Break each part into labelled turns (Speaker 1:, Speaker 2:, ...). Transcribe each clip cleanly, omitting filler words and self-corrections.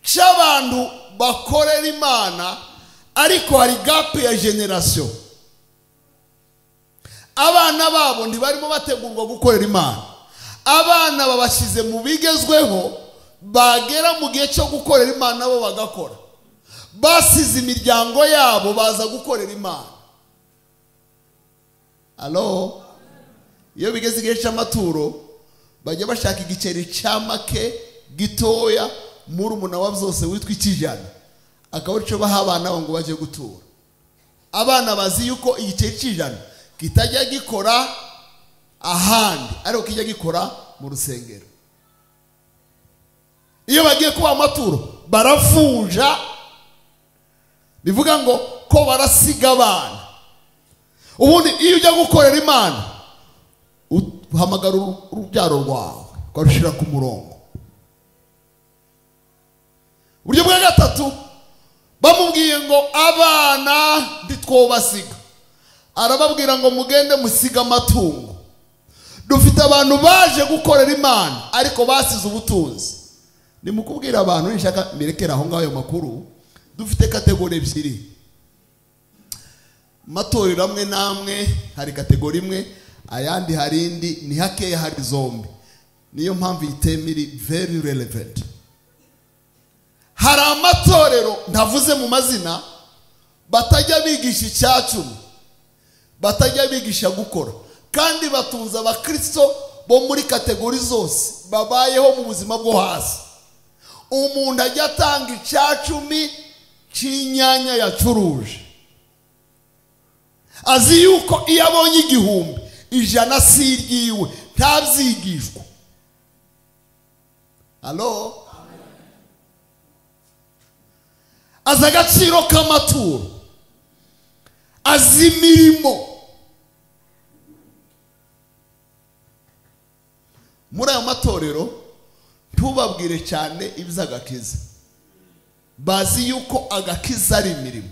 Speaker 1: cy'abantu bakorera imana ariko hari gap ya generation. Abana babo ntibarimo bategurwa gukorera imana. Abana babashize mu bigezweho, bagera mu gihe cyo gukorera imana nabo bagakora. Basize imiryango yabo baza gukorera imana. Alo, iyo bigeze igihe cy'amaturo bajya bashaka igiceri cya make gitoya muri umuna wa byose witwa ikijana, akaba arico baha abana ngo baje gutura. Abana bazi yuko igiceri cy'ijana kitajya gikora ahandi, ariko kijya gikora mu rusengero. Iyo bagiye kuba amaturo barafunja, bivuga ngo ko barasiga abana. Ubundi iyo ujya gukorera imana uhamagara urubyaro rwawe ukarushira ku murongo. Uburyo bwa gatatu, bamubwiye ngo abana ntitwobasiga, arababwira ngo mugende musiga amatungo. Dufite abantu baje gukorera imana ariko basize ubutunzi. Nimukubwira abantu nishaka mirekera aho ngaho ayo makuru. Dufite kategori ebyiri. Matorero amwe namwe hari kategori imwe, ayandi hari indi, ni hakeya hari zombi. Niyo mpamvu itemiri very relevant. Hari amatorero ntavuze mu mazina batajya bigisha icyacumi, batajya bigisha gukora, kandi batunza abakristo bo muri kategori zose babayeho mu buzima bwo hasi. Umuntu ajya atanga icyacumi cy'inyanya yacuruje, azi yuko iyo abonye 100 si iryiwe, ntabyigishwa. Alo, azi agaciro k'amaturo, azi imirimo. Muri ayo matorero ntubabwire cyane iby'agakiza, bazi yuko agakiza ari imirimo.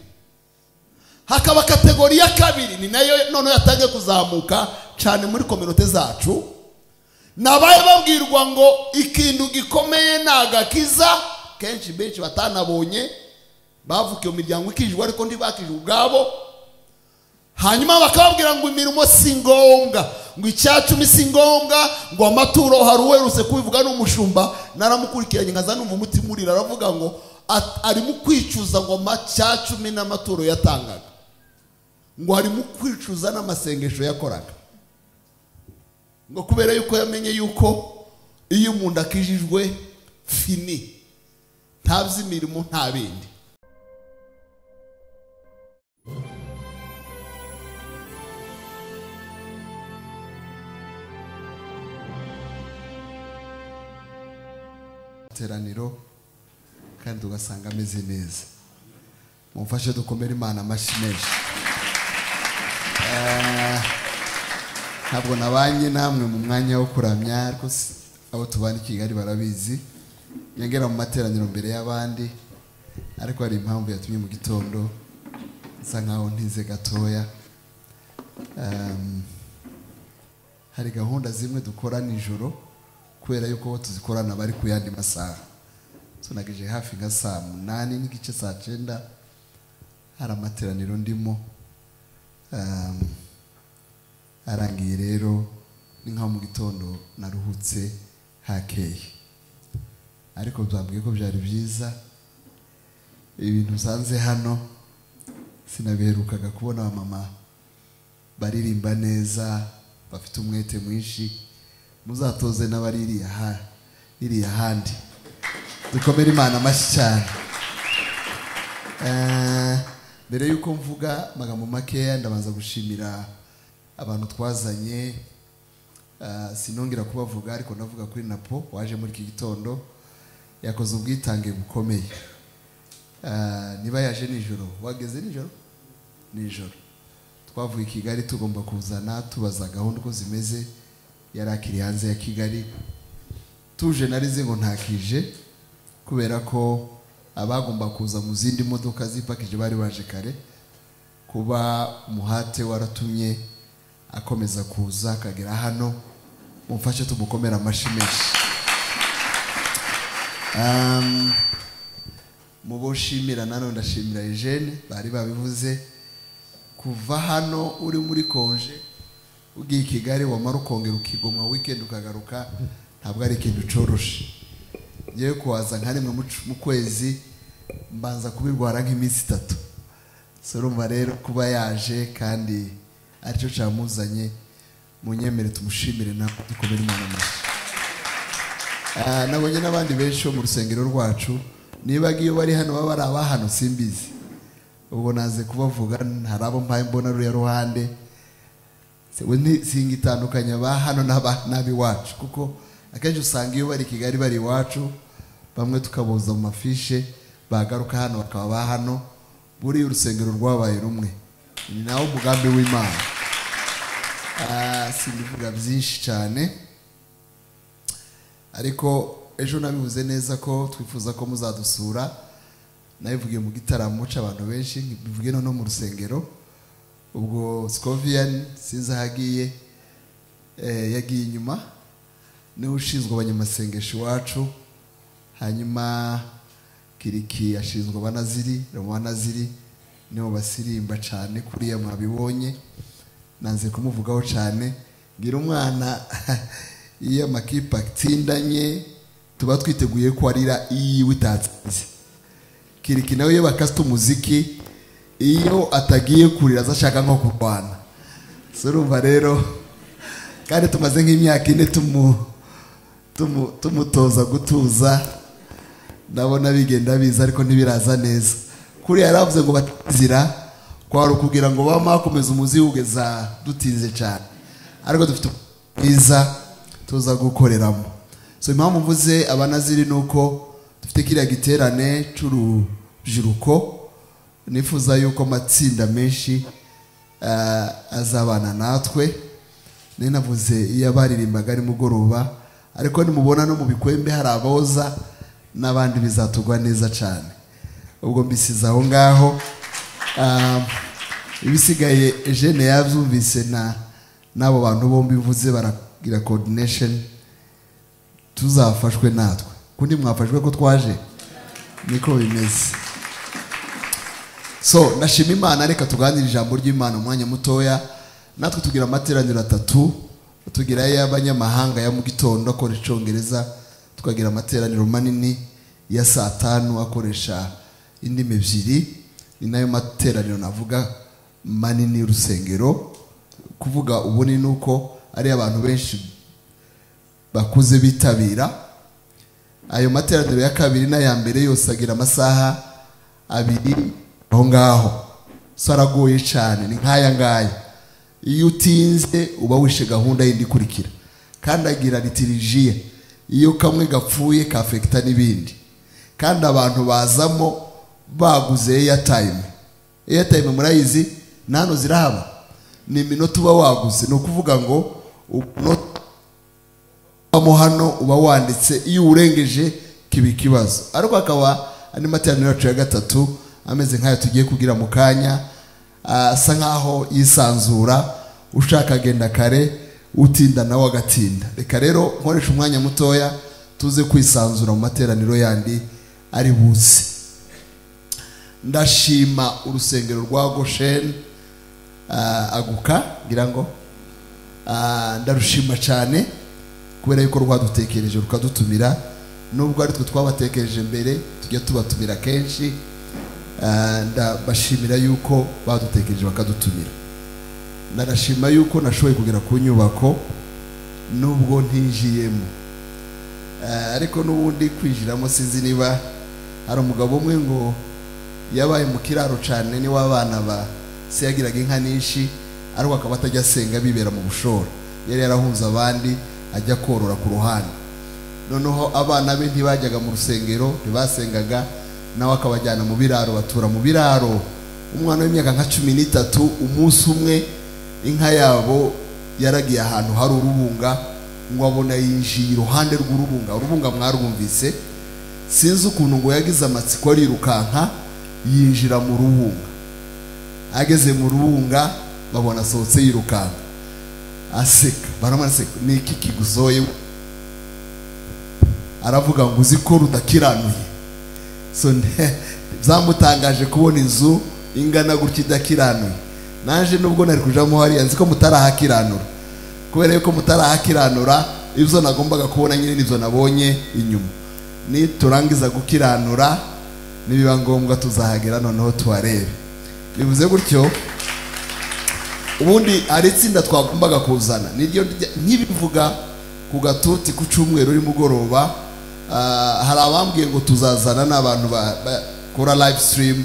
Speaker 1: Hakaba kategori ya kabiri, ni nayo none yatangiye kuzamuka cyane muri kominote zacu, nabaye babwirwa ngo ikintu gikomeye n'agakiza. Kenshi benshi batanabonye bavukiye mu miryango ikijwe ariko ntibakijwe ubwabo. Hanyuma bakababwira ngo imirimo singombwa, ngo icyacumi singombwa, ngo amaturo hari uwerutse kubivuga n'umushumba naramukurikiranye nkaza numva umutima urira, aravuga ngo ari mu kwicuza ngo amacyacumi n'amaturo yatangaga, ngo ari mu kwicuza n'amasengesho yakoraga, ngo kubera yuko yamenye yuko iyo umuntu akijijwe fini, ntabzi imirimo nta bindi. Teraniro kandi ugasanga ameze neza. Mumfashe dukomere imana amashyi menshi. Ntabwo nabanye namwe mu mwanya wo kuramya, ariko abo tubana i Kigali barabizi. Yengera mu materaniro mbere y'abandi, ariko hari impamvu yatumye mu gitondo nsa nkaho ntize gatoya. Hari gahunda zimwe dukora nijoro, kubera yuko tuzikorana bari ku yandi masaha. Tunagije hafi nka saa 8 n'igice saa 9 hari amateraniro ndimo. Arangiye rero ni nka mu gitondo naruhutse hakeye, ariko byambwiye ko byari byiza. Ibintu usanze hano sinabiherukaga kubona abamama baririmba neza, bafite umwete mwinshi. Muzatoze n'abaririya handi. Dukomere imana amashyi cyane. Mbere yuko mvuga amagambo makeya, ndabanza gushimira abantu twazanye. Sinongera kubavuga, ariko ndavuga kuri Napo waje muri iki gitondo, yakoze ubwitange bukomeye. Niba yaje nijoro, wageze nijoro twavuye i Kigali tugomba kuzana, tubaza gahunda uko zimeze. Yarakiri hanze ya Kigali, tuje narize ngo ntakije, kubera ko abagomba kuza mu zindi modoka zipakije bari baje kare. Kuba umuhate waratumye akomeza kuza akagera hano. Mumfashe tumukomera amashyi menshi. muboshimira nano ndashimira Eugene bari babivuze kuva hano uri muri konje ugiye Kigali wamara ukongera ukigomwa weekend ukagaruka ntabwo ari ikintu coroshe ngiye kuwaza nka rimwe mu kwezi mbanza kubirwara nk'iminsi 3 sorumva rero kuba yaje kandi aricyo cyamuzanye munyemere tumushimire na dukomere Imana mushya nabonye n'abandi benshi bo mu rusengero rwacu niba giyo bari hano baba ari abahano simbizi ubwo naze kubavuga hari abo mpaye mbona ruya ruhande sewe singitandukanya ba hano nabi wacu kuko akenshi usanga iyo bari Kigali bari wacu bamwe tukaboza mu mafishe bagaruka hano bakaba ba hano buri urusengero rwabaye rumwe ni nawo umugambi w'Imana sindivuga byinshi cyane ariko ejo nabivuze neza ko twifuza ko muzadusura nabivugiye mu gitaramo cy'abantu benshi bivuge no mu rusengero ubwo Scovian sinzahagiye yagiye inyuma niwe ushinzwe abanyamasengesho iwacu hanyuma Kiriki ashinzwe abanaziri abanaziri nibo basirimba cyane kuriya mwabibonye nanze kumuvugaho cyane ngira umwana iyo amakipe atindanye tuba twiteguye ko arira iyiwe itatsinze Kiriki nawe iyo bakasta umuziki iyo atagiye kurira azashaka nko kurwana surumva rero kandi tumaze nk'imyaka 4 tumutoza gutuza ndabona bigenda biza ariko ntibiraza neza kuri yaravuze ngo batizira kwari kugira ngo bamakomeza umuzi ugeza dutinze cyane ariko dufite biza tuza gukoreramo so impamvu mvuze abanaziri nuko dufite kiriya giterane cy'urujiruko nifuza yuko matsinda menshi azabana natwe navuze iyo baririmbaga ari mugoroba ariko nimubona no mu bikwembe hari aboza n'abandi bizatugwa neza cyane ubwo mbisiza aho ngaho ibisigaye Eugene yabyumvise nabo bantu bombi mvuze baragira coordination tuzafashwe natwe kundi mwafashwe ko twaje niko bimeze so nashima Imana reka tuganira ijambo ry'Imana umwanya mutoya natwe tugira amateraniro 3 tugira y'abanyamahanga ya mu gitondo akoresha Icyongereza tukagira amateraniro manini ya saa 5 akoresha indimi 2 ni nayo materaniro navuga manini urusengero kuvuga ubuni nuko ari abantu benshi bakuze bitabira ayo materaniro ya kabiri na ya mbere yose agira amasaha 2 aho ngaho saragoye cyane ni nkaya ngaya iyo utinze uba wishe gahunda yindi kurikira kandi agira litirijiye iyo kamwe gapfuye kafekta n'ibindi kandi abantu bazamo baguze airtime murayizi nano zirahaba ni minota uba waguze no kuvuga ngo amo hano uba wanditse iyo urengeje kibi kibazo ariko akaba ani materaniro yacu ya 3 ameze nk'aya tugiye kugira mu kanya asa nkaho yisanzura ushaka agenda kare utinda nawe agatinda reka rero nkoresha umwanya mutoya tuze kwisanzura mu materaniro yandi ari buze ndashima urusengero rwa Goshen aguka ngira ngo ndarushima cyane kubera yuko rwadutekereje rukadutumira nubwo ari twe twabatekereje mbere tujya tubatumira kenshi ndabashimira yuko badutekereje bakadutumira ndarashima yuko nashoboye kugera ku nyubako nubwo ntijiyemo ariko nubundi kwijiramo sinzi niba hari umugabo umwe ngo yabaye mu kiraro cyane ni w'abana ba se yagiraga inka nishi ariko akaba atajya asenga bibera mu bushora yari yarahunze abandi ajya korora ku ruhande noneho abana be ntibajyaga mu rusengero ntibasengaga nawe akabajyana mu biraro batura mu biraro umwana w'imyaka nka 13 umunsi umwe inka yabo yaragiye ahantu hari urubunga ngo abona yinjiye iruhande urubunga mwarumvise sinzi ukuntu ngo yagize amatsiko arirukanka yinjira mu rubunga ageze mu rubunga babona sohotse yirukanka aseka baramaseka niki kigusoye aravuga ngo uzi ko rudakiranuye so byamutangaje kubona inzu ingana gutya idakiranuye. Naje nubwo nari kujamo hariya nzi ko mutarahakiranura, kubera yuko mutarahakiranura ibyo nagombaga kubona nyine nibyo nabonye inyuma. Ni turangiza gukiranura nibiba ngombwa tuzahagera noneho tuharebe. Bivuze gutyo ubundi ari itsinda twagombaga kuzana niryo nkibivuga ku gatuti ku cyumweru uri mugoroba. Hari abambwiye ngo tuzazana n'abantu bakora live stream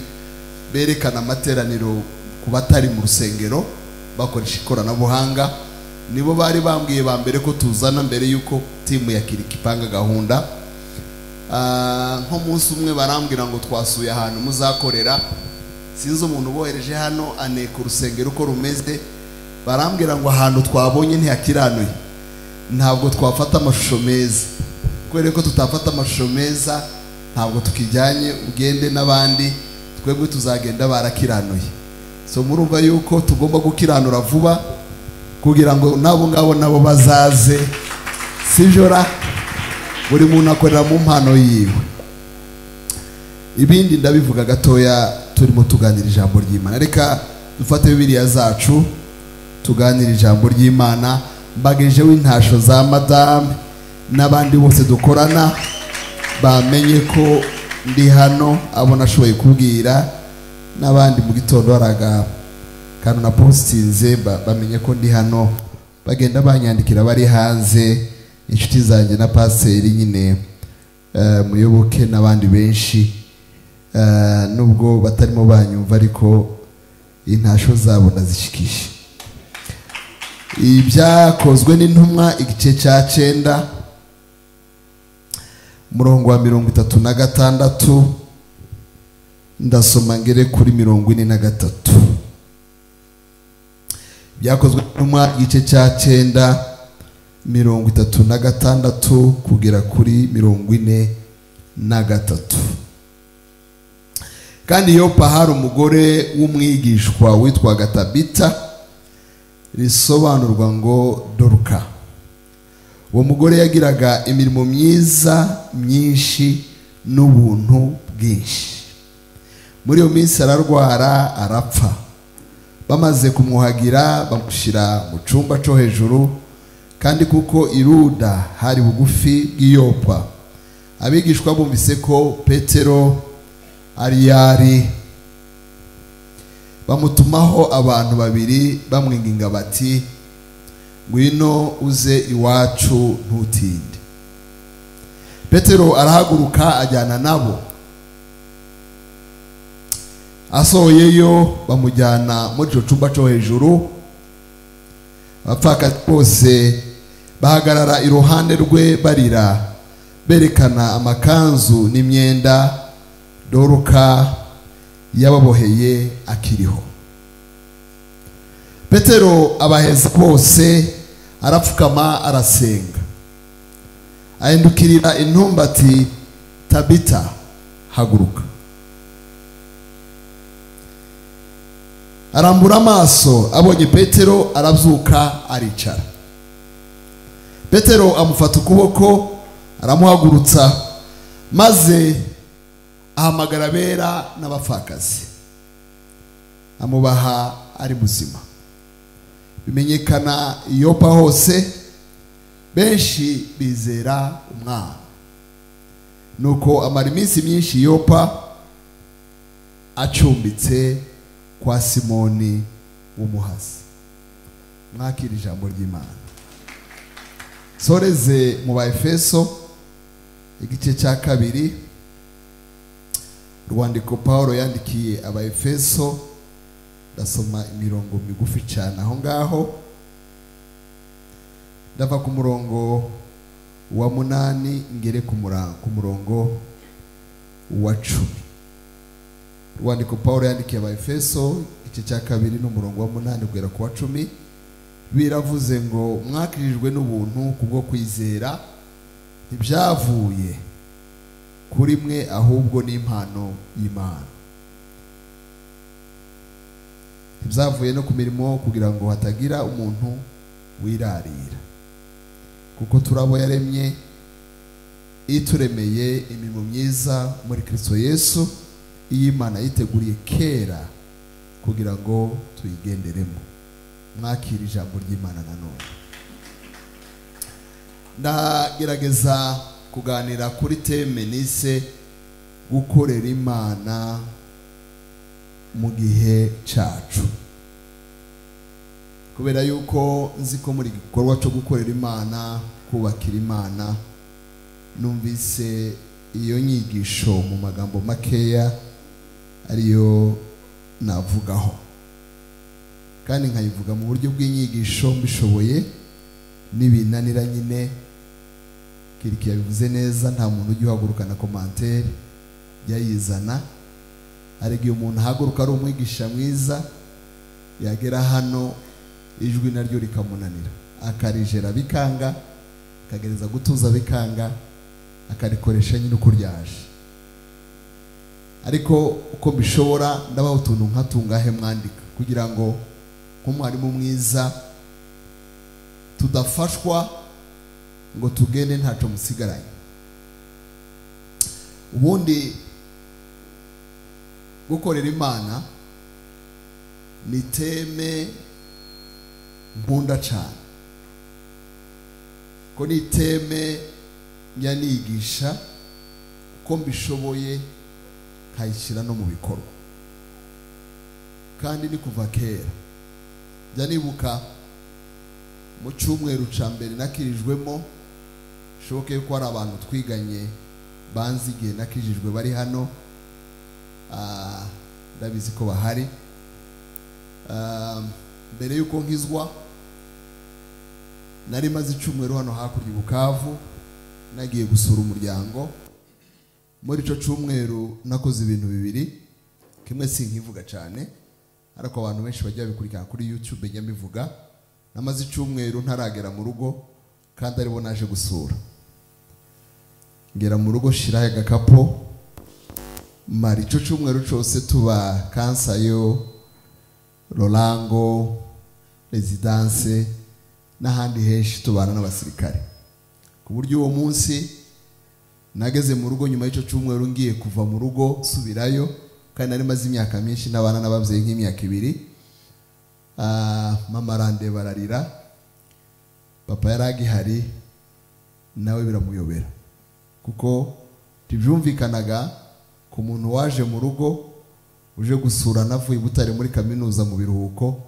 Speaker 1: berekana amateraniro ku batari mu rusengero bakoresha ikoranabuhanga. Nibo bari bambwiye ba mbere ko tuzana mbere yuko timu ya Kiriki ipanga gahunda. Nko munsi umwe barambwira ngo twasuye ahantu muzakorera, sinzi umuntu bohereje hano aneka urusengero uko rumeze. Barambwira ngo ahantu twabonye ntihakiranuye, ntabwo twafata amashusho meza. Kubera ko tutafata amashusho meza ntabwo tukijyanye ugende n'abandi, twebwe tuzagenda barakiranuye. So murumva yuko tugomba gukiranura vuba kugira ngo nabo ngabo nabo bazaze, sijora buri muntu akorera mu mpano yiwe. Ibindi ndabivuga gatoya turimo tuganira ijambo ry'Imana. Reka dufate Bibiliya zacu tuganira ijambo ry'Imana. Mbageje w'intasho za madame n'abandi bose dukorana bamenye ko ndi hano, abo nashoboye kubwira n'abandi mu gitondo baraga kandi na postinze bamenye ko ndi hano, bagenda banyandikira bari hanze, inshuti zanjye na pasiteri nyine muyoboke n'abandi benshi, nubwo batarimo banyumva ariko intasho zabo nazishikisha. Ibyakozwe n'intumwa igice cya 9 umurongo wa 36 ndasoma ngere kuri 43. Byakozwe n'intumwa igice cya 9 36 kugera kuri 43. Kandi Yopa hari umugore w'umwigishwa witwaga Tabita, risobanurwa ngo Doruka. Uwo mugore yagiraga imirimo myiza myinshi n'ubuntu bwinshi. Muri iyo minsi ararwara arapfa. Bamaze kumwuhagira bamushyira mu cyumba cyo hejuru, kandi kuko iruda hari bugufi bw'iyopa, abigishwa bumvise ko Petero ari bamutumaho abantu babiri bamwinginga bati, ngwino uze iwacu ntutinde. Petero arahaguruka ajyana nabo. Asohoyeyo bamujyana muri icyo cyumba cyo hejuru. Abapfakazi bose bahagarara iruhande rwe barira, berekana amakanzu n'imyenda Doruka yababoheye akiriho. Petero abaheza bose, arapfukama arasenga, ahindukirira intumba ati, Tabita haguruka. Arambura amaso, abonye Petero arabyuka aricara. Petero amufata ukuboko aramuhagurutsa, maze ahamagara abera n'abapfakazi, amubaha ari muzima. Bimenyekana Yopa hose, benshi bizera umwana. Nuko amara iminsi myinshi Yopa acumbitse kwa Simoni w'umuhazi. Mwakira ijambo ry'Imana. Soreze mu Baefeso igice cya 2. Rwandiko Paulo yandikiye Abaefeso, ndasoma imirongo migufi cyane aho ngaho. Ndava ku murongo wa 8 ngere ku murongo wa 10. Rwandiko Paulo yandikiye Abaefeso igice cya 2 n'umurongo wa 8 kugera ku wa 10. Biravuze ngo, mwakirijwe n'ubuntu kubwo kwizera, ntibyavuye kuri mwe ahubwo n'impano y'Imana. Ntibyavuye no ku mirimo kugira ngo hatagira umuntu wirarira, kuko turabo yaremye ituremeye imirimo myiza muri Kristo Yesu iyi Imana yiteguriye kera kugira ngo tuyigenderemo. Mwakira ijambo ry'Imana nanone. Ndagerageza kuganira kuri teme nise gukorera Imana mu gihe cyacu, kubera yuko nzi ko muri gikorwa cyo gukorera Imana, kubakira Imana, numvise iyo nyigisho mu magambo makeya ariyo navugaho, kandi nkayivuga mu buryo bw'inyigisho mbishoboye. Nibinanira nyine kiriki yabivuze neza, nta muntu ujya uhaguruka na commentaire yayizana. Ariko iyo umuntu ahaguruka ari umwigisha mwiza, yagera hano ijwi naryo rikamunanira, akarijera bikanga, akagereza gutuza bikanga, akarikoresha nyine uko ryaje. Ariko uko bishobora ndabaho utuntu nkatungahe mwandika, kugira ngo nk'umwarimu mwiza tudafashwa ngo tugende ntaco musigaranye. Ubundi gukorera Imana ni teme nkunda cyane, ko ni teme nyanigisha uko mbishoboye nkayishyira no mu bikorwa, kandi ni kuva kera. Jya nibuka mu cyumweru cya mbere nakirijwemo, shoke ko ari abantu twiganye banzi igihe nakijijwe bari hano, ndabizi ko bahari. Mbere yuko nkizwa nari maze icyumweru hano hakurya i Bukavu, nagiye gusura umuryango. Muri ico cyumweru nakoze ibintu bibiri, kimwe sinkivuga cyane ariko abantu benshi bajya bikurikirana kuri YouTube nyamivuga. Namaze icyumweru ntaragera mu rugo, kandi aribo naje gusura. Ngera mu rugo shiraho agakapo, mari ico cyumweru cyose tuba Kansayo, Rolango, Residence n'ahandi henshi tubana n'abasirikare, ku buryo uwo munsi nageze mu rugo nyuma y'icyo cyumweru ngiye kuva mu rugo subirayo, kandi nari maze imyaka myinshi n'abana n'ababyeyi nk'imyaka 2. Mama arande bararira, papa yaragihari nawe biramuyobera, kuko tibyumvikanaga ku muntu waje mu rugo uje gusura navuye Butare muri kaminuza mu biruhuko,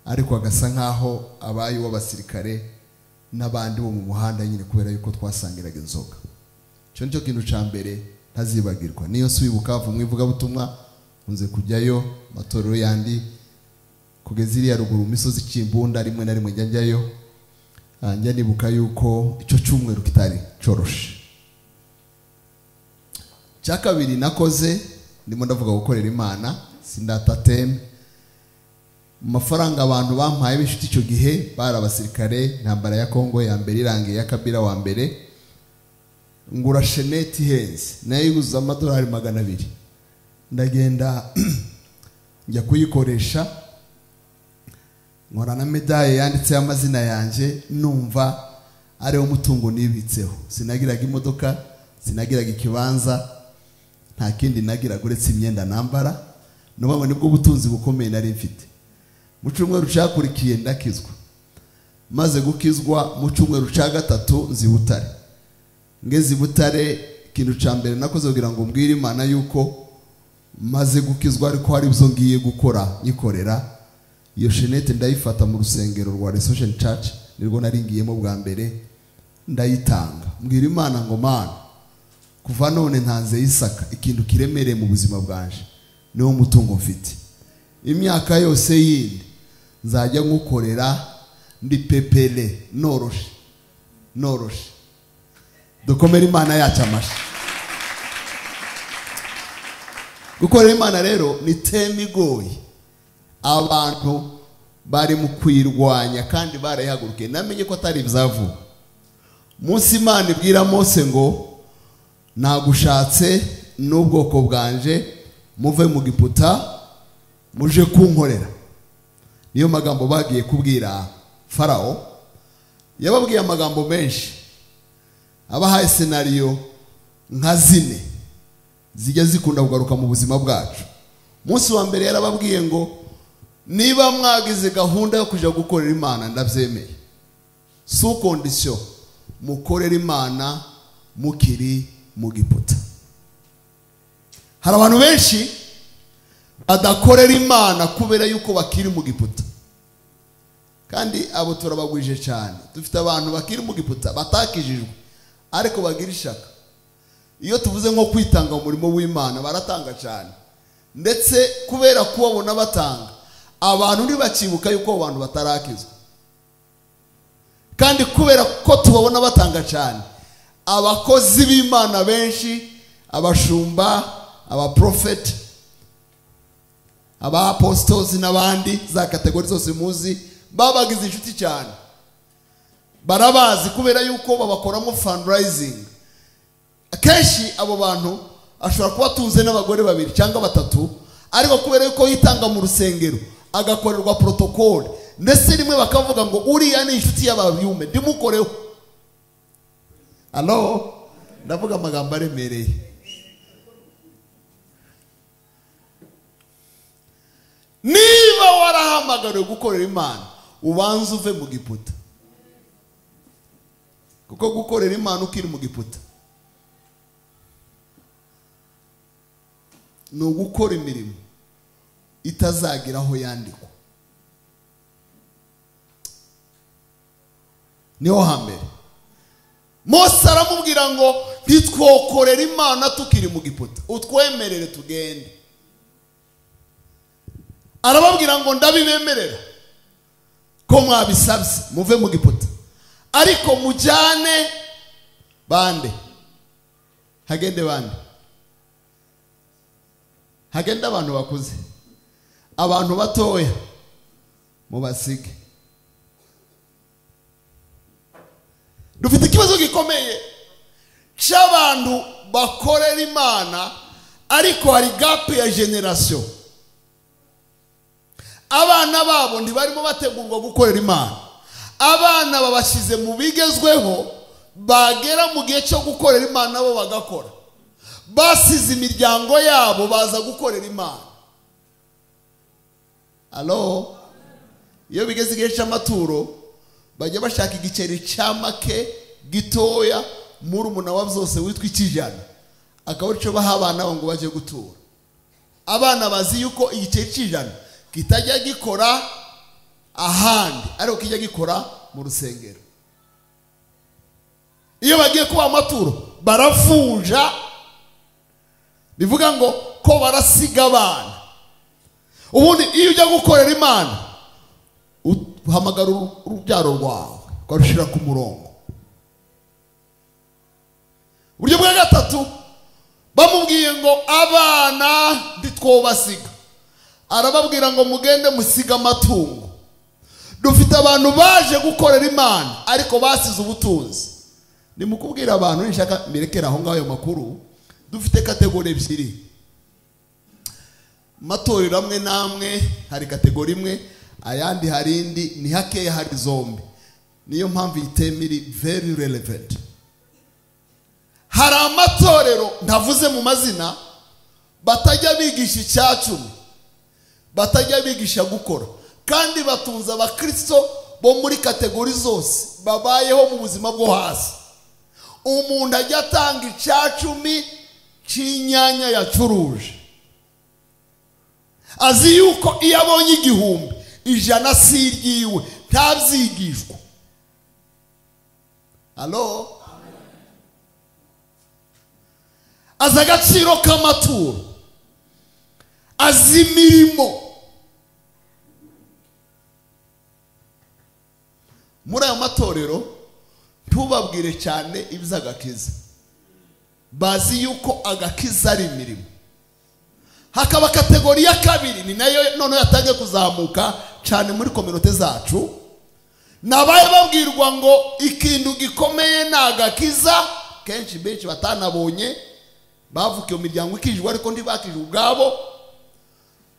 Speaker 1: ariko agasa nkaho abaye w'abasirikare n'abandi bo mu muhanda nyine, kubera yuko twasangiraga inzoga. Cyo nicyo kintu ca mbere ntazibagirwa. Niyo nsubiye Bukavu mwivuga butumwa, unze kujyayo matorero yandi kugeza iriya ruguru misozi Kimbunda, rimwe na rimwe njyayo. Njya nibuka yuko icyo cyumweru kitari coroshe. Cya kabiri nakoze, ndimo ndavuga gukorera Imana, sindatateme. Mafaranga abantu bampaye bishite icyo gihe bari abasirikare, intambara ya Kongo ya mbere irangiye ya Kabila wa mbere, ngura sheneti henze nayo iguza amadolari 200. Ndagenda njya kuyikoresha, nkora na medaye yanditse amazina yanje, numva ari umutungo nibitseho. Sinagiraga imodoka, sinagiraga ikibanza, nta kindi nagiraga uretse imyenda nambara. Nubwo nibwo butunzi bukomeye nari mfite. Mu cyumweru cyakurikiye ndakizwa, maze gukizwa mu cyumweru cya gatatu nzi Butare. Ngeze Butare, ikintu cya mbere nakoze kugira ngo mbwire Imana yuko maze gukizwa ariko hari ibyo ngiye gukora nyikorera. Iyo shenete ndayifata mu rusengero rwa Resurrection Church, nirwo naringiyemo bwa mbere, ndayitanga. Mbwira Imana ngo Mana, kuva none ntanze Isaka, ikintu kiremereye mu buzima bwanje niwo mutungo mfite. Imyaka yose yindi nzajya nkukorera ndi pepele, noroshe. Dukomere Imana yacu amashi. Gukorera Imana rero ni teme igoye. Abantu bari mu kwirwanya kandi barayihagurukiye. Namenye ko atari ibyavu. Munsi Imana ibwira Mose ngo nagushatse n'ubwoko bwanje muve mu Giputa muje kunkorera. Niyo magambo bagiye kubwira Farao. Yababwiye amagambo menshi, abahaye scenario nka 4. zijya zikunda kugaruka mu buzima bwacu. Umunsi wa mbere yarababwiye ngo niba mwagize gahunda yo kujya gukorera Imana ndabyemeye, sous condition mukorera Imana mukiri mu Giputa. Hari abantu benshi adakorera Imana kubera yuko bakiri mu Giputa, kandi abo turabagwije cyane. Dufite abantu bakiri mu Giputa batakijijwe ariko bagira ishaka. Iyo tuvuze nko kwitanga umurimo w'Imana baratanga cyane, ndetse kubera kubabona batanga abantu ntibakibuka yuko abantu batarakizwa. Kandi kubera ko tubabona batanga cyane, abakozi b'Imana benshi, abashumba, abaprofeti, abaapostles n'abandi za kategori zose muzi, babagize inshuti cyane. Barabazi kubera yuko babakoramo fundraising. Akenshi abo bantu ashobora kuba atunze n'abagore babiri cyangwa batatu, ariko kubera yuko yitanga mu rusengero agakorerwa protocol, ndetse rimwe bakavuga ngo uriya ni inshuti y'abayume ndimukoreho. Allo, ndavuga amagambo aremereye. Niba warahamagariwe gukorera Imana, ubanza uve mu Giputa, kuko gukorera Imana ukiri mu Giputa ni ugukora imirimo itazagira aho yandikwa. Niho hambere Mose aramubwira ngo ntitwokorera Imana tukiri mu Giputa, utwemerere tugende. Arababwira ngo ndabibemerera ko mwabisabye muve mu Giputa, ariko mujyane bande. Hagende bande? Hagenda abantu bakuze, abantu batoya mubasige. Dufite ikibazo gikomeye cy'abantu bakorera Imana ariko hari gap ya generation. Abana babo ntibarimo bategurwa gukorera Imana. Abana babashize mu bigezweho, bagera mu gihe cyo gukorera Imana bo bagakora. Basize imiryango yabo baza gukorera Imana. Allo, iyo bigeze igihe cy'amaturo bajya bashaka igiceri cya make gitoya muri umuna wa byose witwa ikijana, akaba cyo baha abana ngo baje gutura. Abana bazi yuko igiceri cy'ijana kitajya gikora ahandi, ariko kijya gikora mu rusengero. Iyo bagiye kuba amaturo barafunja, bivuga ngo ko barasiga abana. Ubundi iyo ujya gukorera Imana uhamagara urubyaro rwawe ukarushira ku murongo. Uburyo bwa gatatu bamubwiye ngo abana ntitwobasiga, arababwira ngo mugende musiga amatungo. Dufite abantu baje gukorera Imana ariko basize ubutunzi. Nimukubwira abantu nshaka mirekera aho ngaho ayo makuru. Dufite kategori ebyiri. Matorero amwe namwe hari kategori imwe, ayandi hari indi, ni hakeya hari zombi. Niyo mpamvu itemiri very relevant. Hari amatorero ntavuze mu mazina batajya bigisha icyacumi, batajya bigisha gukora, kandi batunza abakristo bo muri kategori zose babayeho mu buzima bwo hasi. Umuntu ajya atanga icyacumi cy'inyanya yacuruje, azi yuko iyo abonye 1,000 ijana si iryiwe, ntabyigishwa. Allo, azi agaciro k'amaturo, azi imirimo. Muri ayo matorero ntubabwire cyane iby'agakiza, bazi yuko agakiza ari imirimo. Hakaba kategori ya kabiri, ni nayo none yatangiye kuzamuka cyane muri kominote zacu, nabaye babwirwa ngo ikintu gikomeye nagakiza. Kenshi benshi batanabonye bavukiye mu miryango ikijwe ariko ntibakijwe ubwabo.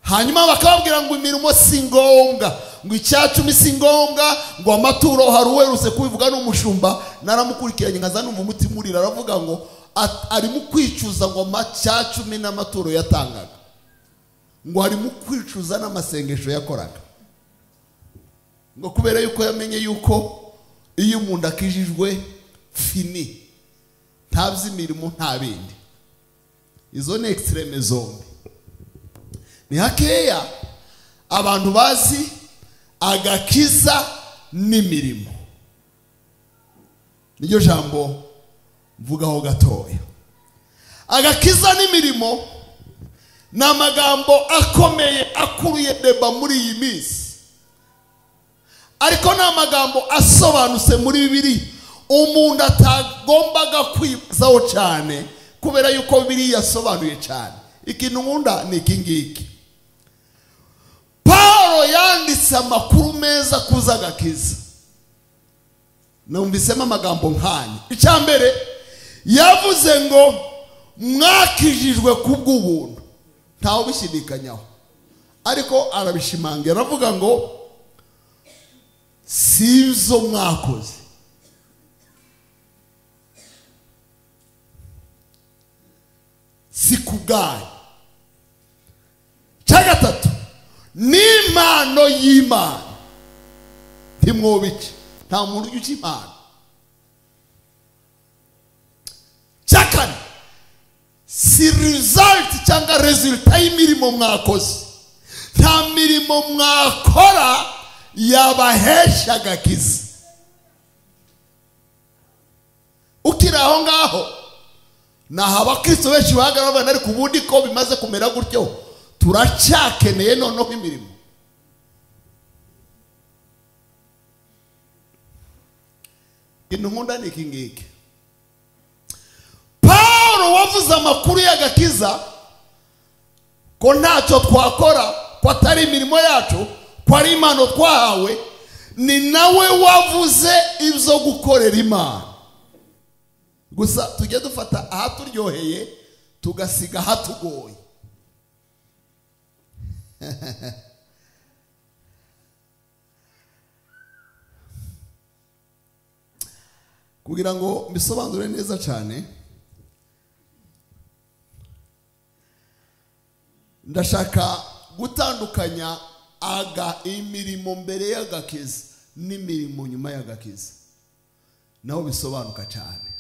Speaker 1: Hanyuma bakababwira ngo imirimo singombwa, ngo icyacumi singombwa, ngo amaturo hari uweruse kubivuga n'umushumba naramukurikiranye nkazana umutima urira, aravuga ngo arimo kwicuza ngo cya 10 n'amaturo yatangaga, ngo arimo kwicuza n'amasengesho yakoraga, ngo kubera yuko yamenye yuko iyo umuntu akijijwe fini, nta by'imirimo nta bindi. Izo ni extreme zombi. Ni hakeya abantu bazi agakiza n'imirimo. Niryo jambo mvugaho gatoya. Agakiza n'imirimo ni amagambo akomeye akuruye deba muri iyi minsi, ariko ni amagambo asobanutse muri Bibiliya umuntu atagombaga kwibazaho cyane, kubera yuko Bibiliya yasobanuye cyane. Ikintu nkunda ni iki ngiki. Paulo yanditse amakuru meza kuza agakiza. Numvisemo amagambo nk'aya. Icya mbere yavuze ngo mwakijijwe kubw'ubuntu, ntawe bishidikanyaho, ariko arabishimangira, aravuga ngo sizo mwakoze, si kubwayo. Cya gatatu ni impano y'Imana, ntimwobike, nta muntu ujya impano. Cya kane si result cyangwa resulta y'imirimo mwakoze, nta mirimo mwakora yabahesha agakiza. Ukiri aho ngaho naho abakristo benshi bahagarara, ariko ubundi ko bimaze kumera gutyo turacyakeneye noneho imirimo. Nkunda ni iki ngiki. Paulo wavuze amakuru y'agakiza ko ntacyo twakora, ko atari imirimo yacu, ko ari impano twahawe. Ni nawe wavuze ibyo gukorera Imana. Gusa tujye dufata ahaturyoheye tugasiga ahatugoye. Kugira ngo mbisobanure neza cyane, ndashaka gutandukanya imirimo mbere y'agakiza n'imirimo nyuma y'agakiza, naho bisobanuka cyane.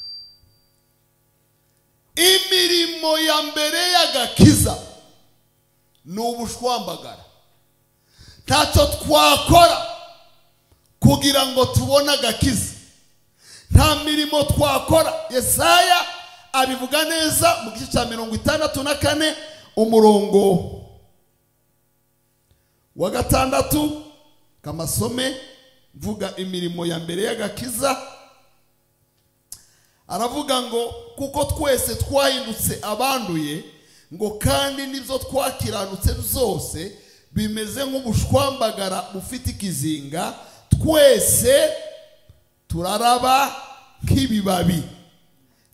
Speaker 1: Imirimo ya mbere y'agakiza ni ubushwambagara. Ntacyo twakora kugira ngo tubone agakiza, nta mirimo twakora. Yesaya abivuga neza mu gice cya 64 umurongo wa 6. Kamasome mvuga imirimo ya mbere y'agakiza. Aravuga ngo kuko twese twahindutse abanduye, ngo kandi nibyo twakiranutse byose bimeze nk'ubushwambagara bufite ikizinga, twese turaraba nk'ibibabi,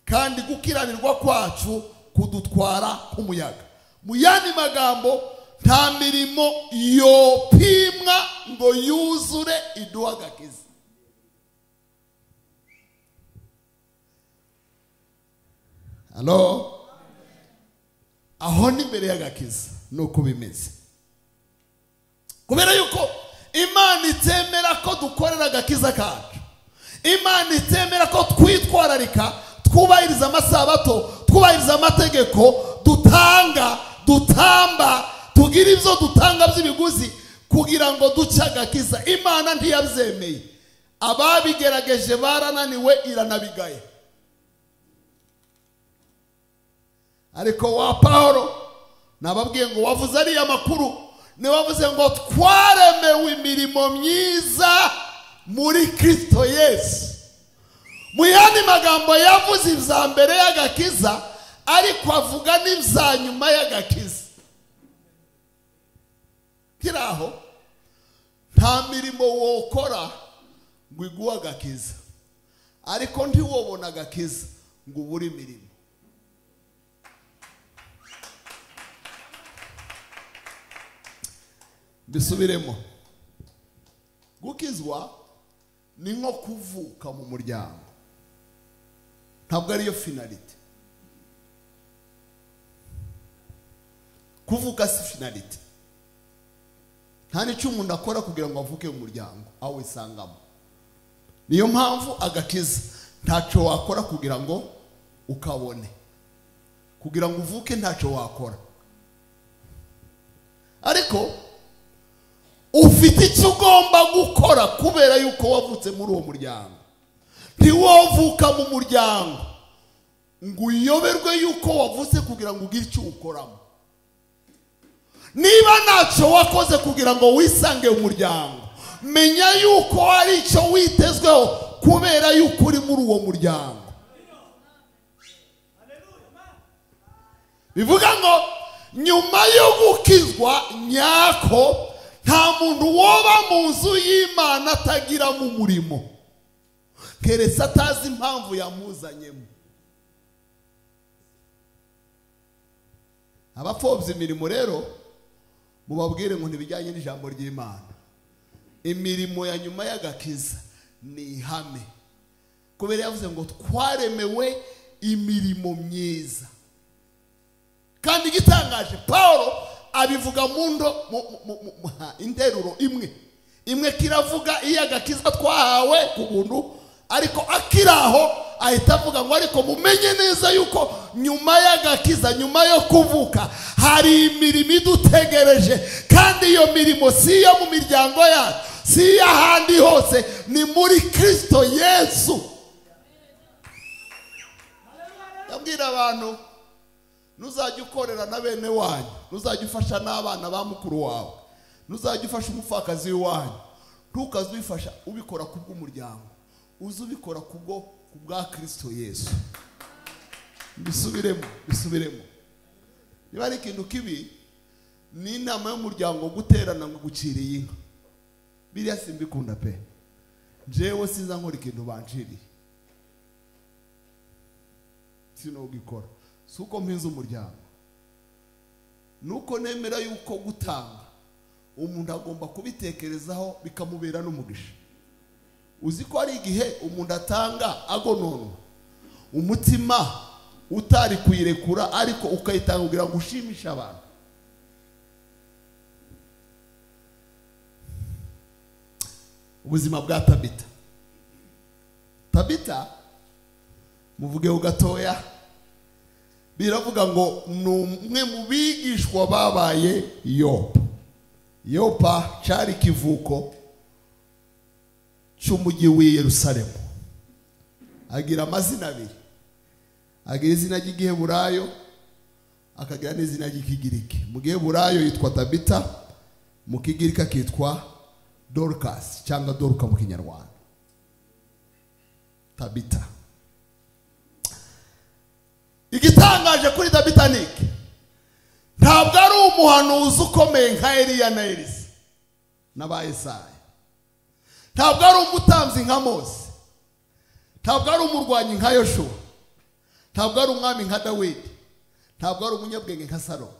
Speaker 1: kandi gukiranirwa kwacu kudutwara nk'umuyaga. Mu yandi magambo, nta mirimo yopimwa ngo yuzure iduha agakiza. Halo? Aho ni mbere y'agakiza nuko bimeze. Kubera yuko Imana itemera ko dukorera agakiza kacu, Imana itemera ko twitwararika, twubahiriza amasabato, twubahiriza amategeko, dutamba, tugira ibyo dutanga by'ibiguzi kugira ngo duce agakiza. Imana ntiyabyemeye. Ababigerageje barananiwe, iranabigaye. Ariko wa Paulo nababwiye ngo wavuze ariya makuru, ni wavuze ngo twaremewe imirimo myiza muri Kristo Yesu. Mu yandi magambo yavuze ibya mbere y'agakiza, ariko avuga n'ibya nyuma y'agakiza. Kiraho nta mirimo wokora ngo iguhe agakiza, ariko ntiwobona agakiza ngo ubure imirimo. Bisubiremo. Gukizwa ni nko kuvuka mu muryango, ntabwo ariyo finality. kuvuka si finality. Nta n'icyo umuntu akora kugira ngo avuke mu muryango aho wisangamo. Niyo mpamvu agakiza ntacyo wakora kugira ngo ukabone, kugira ngo uvuke ntacyo wakora, ariko ufite icyo ugomba gukora kubera yuko wavutse muri uwo muryango. Ntiwavuka mu muryango ngo uyoberwe yuko wavutse kugira ngo ugire icyo ukoramo. Niba ntacyo wakoze kugira ngo wisange mu muryango, menya yuko hari icyo witezweho kubera yuko uri muri uwo muryango. Bivuga ngo nyuma yo gukizwa nyako nta muntu woba mu nzu y'Imana atagira mu murimo, keretse atazi impamvu yamuzanyemo. Abapfobya imirimo rero mubabwire ngo ntibijyanye n'ijambo ry'Imana. Imirimo ya nyuma y'agakiza ni ihame, kubera yavuze ngo twaremewe imirimo myiza. Kandi igitangaje Paulo abivuga mu interuro imwe kiravuga iyo agakiza twahawe ku buntu, ariko akiraho ahita avuga ngo ariko mumenye neza yuko nyuma y'agakiza, nyuma yo kuvuka, hari imirimo idutegereje, kandi iyo mirimo si iyo mu miryango yacu, si iyo ahandi hose, ni muri Kristo Yesu. Yabwira abantu, nuzajya ukorera na bene wanyu, nuzajya ufasha n'abana ba mukuru wawe, nuzajya ufasha umupfakazi wanyu, ntukazwifasha ubikora kubw'umuryango, uzi ubikora kubwa Kristo Yesu. Bisubiremo. Niba ari ikintu kibi, ni inama y'umuryango guterana ngo guciriye inka. Biriya simbikunda pe. Jewe sinza nkora ikintu banciriye. Sino gikora. Suko mpinze umuryango. Nuko nemera yuko gutanga umuntu agomba kubitekerezaho bikamubera n'umugisha. Uzi ko ari igihe umuntu atanga agononwa, umutima utari kuyirekura, ariko ukayitanga kugira ngo ushimishe abantu. Ubuzima bwa Tabita muvugeho gatoya. Biravuga ngo numwe mu bigishwa babaye Yopa cyari kivuko cy'umujyi w'i Yerusalemu. Agira amazina abiri, agira izina ry'igiheburayo, akagira n'izina ry'ikigiriki. Mu giheburayo yitwa Tabita, mu kigiriki akitwa Dorcas cyangwa Doruka mu Kinyarwanda. Tabita. Igitangaje kuri Tabita niki, ntabwo ari umuhanuzi ukomeye nka Eliya na Elisa n'aba Yesaya, ntabwo ari umutambyi nka Mose, ntabwo ari umurwanyi nka Yoshua, ntabwo ari umwami nka Dawidi, ntabwo ari umunyabwenge nka Salomo,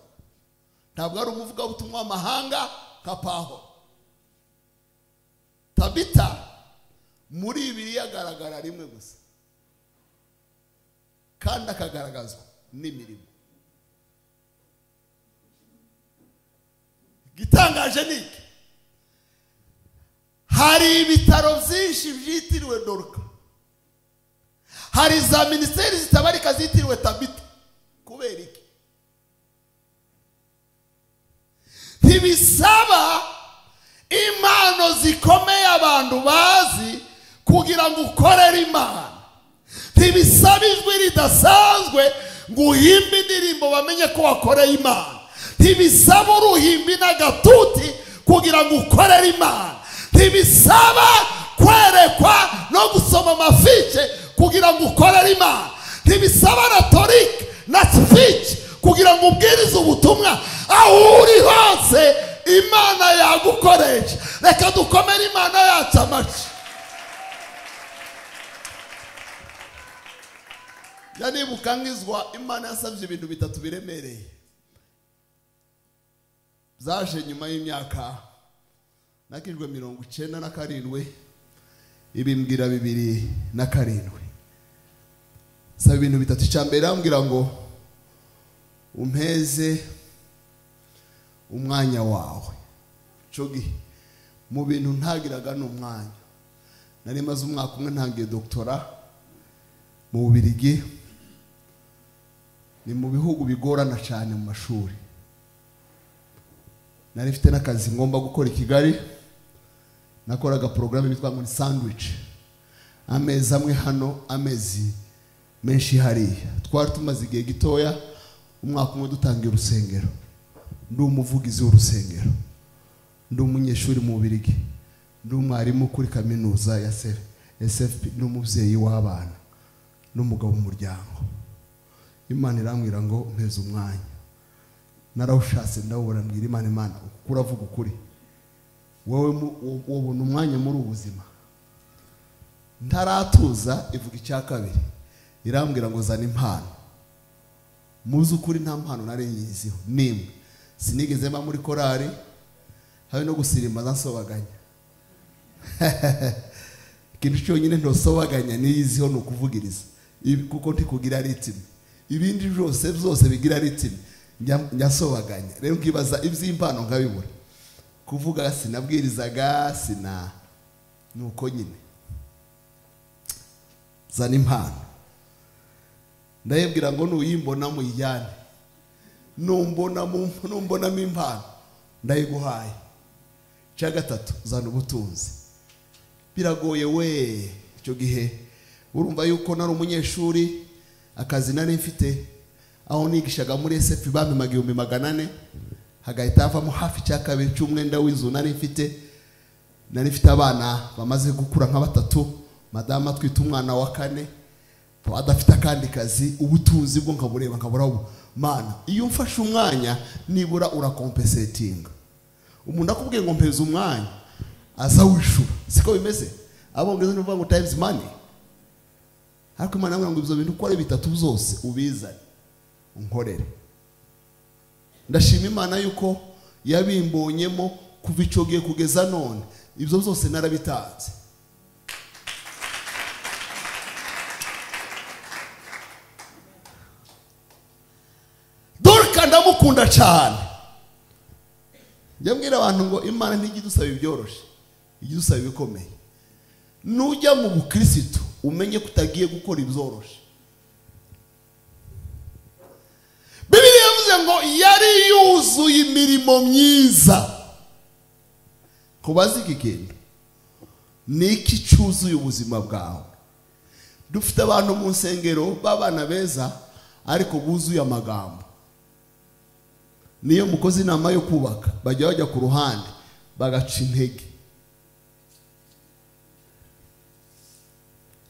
Speaker 1: ntabwo ari umuvugabutumwa w'amahanga nka Pawulo. Tabita muri ibiri yagaragara rimwe gusa, kandi akagaragazwa n'imirimo. Gitangaje niki, hari ibitaro byinshi byitiriwe Doruka, hari za minisiteri zitabarika zitiriwe Tabita. Kubera iki? Ntibisaba impano zikomeye abantu bazi kugira ngo ukorere Imana. Ntibisaba ijwi ridasanzwe ngo uhimbe indirimbo bamenye ko wakoreye Imana. Ntibisaba uruhimbi n'agatuti kugira ngo ukorere Imana. Ntibisaba kwerekwa no gusoma amafiche kugira ngo ukorere Imana. Ntibisaba retorike na speech kugira ngo ubwirize ubutumwa. Aho uri hose Imana yagukoresha. Reka dukomere Imana yacu amashyi. Yanibuka ngizwa Imana yasabye ibintu bitatu biremereye. Zaje nyuma y'imyaka nakijwe 97, ibimbwira 2007. Saba ibintu bitatu. Cyambere ambwira ngo umpeze umwanya wawe. Cyo gihe mu bintu ntagiraga n'umwanya, nari maze umwaka umwe ntangiye doktora mu Bubiligi, ni mu bihugu bigorana cyane mu mashuri. Nari mfite n'akazi ngomba gukora i Kigali, nakoraga porogaramu yitwa ngo ni sandwich, amezi amwe hano amezi menshi hariya. Twari tumaze igihe gitoya, umwaka umwe dutangiye urusengero, ndi umuvugizi w'urusengero, ndi umunyeshuri mu Bubiligi, ndi umwarimu kuri kaminuza ya SFP, n'umubyeyi w'abana n'umugabo mu muryango. Imana irambwira ngo mpeze umwanya, narawushatse ndawubona, mbwira Imana uravuga ukuri, wowe ubona umwanya muri ubuzima. Ntaratuza ivuga icya kabiri, irambwira ngo zana impano. Muzi ukuri nta mpano nari nyiziho nimwe, sinigeze mba muri korari, habe no gusirimba nsobaganya. Ikintu cyonyine ntosobaganya niyiziho ni ukuvugiriza, kuko ntikugira ritime. Ibindi byose bigira ritime nyasobaganya. Rero nkibaza iby'impano nkabibura, kuvuga sinabwirizaga, nuko nyine zana impano. Ndayibwira ngo nuyimbona mu ijyane, numbonamo impano ndayiguhaye. Cya gatatu, zana ubutunzi. Biragoye we. Icyo gihe urumva yuko nari umunyeshuri, akazi nari mfite aho nigishaga muri SFP bampimaga 400, hagahita havamo hafi cya kabiri cy'umwenda w'inzu nari mfite abana bamaze gukura nka 3, madama twita umwana wa 4, adafite akandi kazi. Ubutunzi bwo nkabureba nkaburaho. Mana, iyo mfashe umwanya nibura urakompensatinga. Umuntu akubwiye ngo mpeze umwanya aza wishura, siko bimeze. Abongeze n'uvuga ngo times money. Ariko Imana amwe ngo ibyo bintu ukore bitatu byose ubizane unkorere. Ndashima Imana yuko yabimbonyemo kuva icyo gihe kugeza none, ibyo byose narabitanze. Dorka ndamukunda cyane. Njya abantu ngo Imana ntigidusaba ibyoroshye, igidusaba ibikomeye. Nujya mu bukristo umenye kutagiye gukora ibyoroshye. Bibiliya yavuze ngo yari yuzuye imirimo myiza. Kubaza iki kintu, niki cyuzuye ubuzima bwawe? Dufite abantu mu nsengero babana beza ariko buzuye amagambo. Niyo mukozi inama yo kubaka bajya ku ruhande bagaca intege.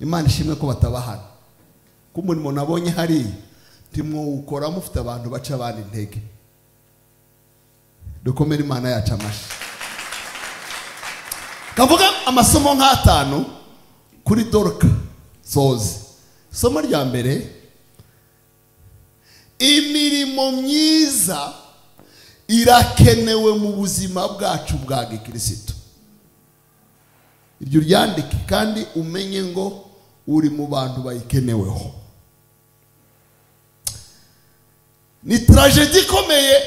Speaker 1: Imana ishimwe ko batabahana. Ko umurimo nabonye hari timwo ukora mufite abantu baca abandi intege. Dukomere Imana yacu amashi. Kavuga amasomo nk'atanu kuri Dorka soze. Somo rya mbere, imirimo myiza irakenewe mu buzima bwacu bwa gikristo. Iryo ryandike kandi umenye ngo uri mu bantu bayikeneweho. Ni tragedy ikomeye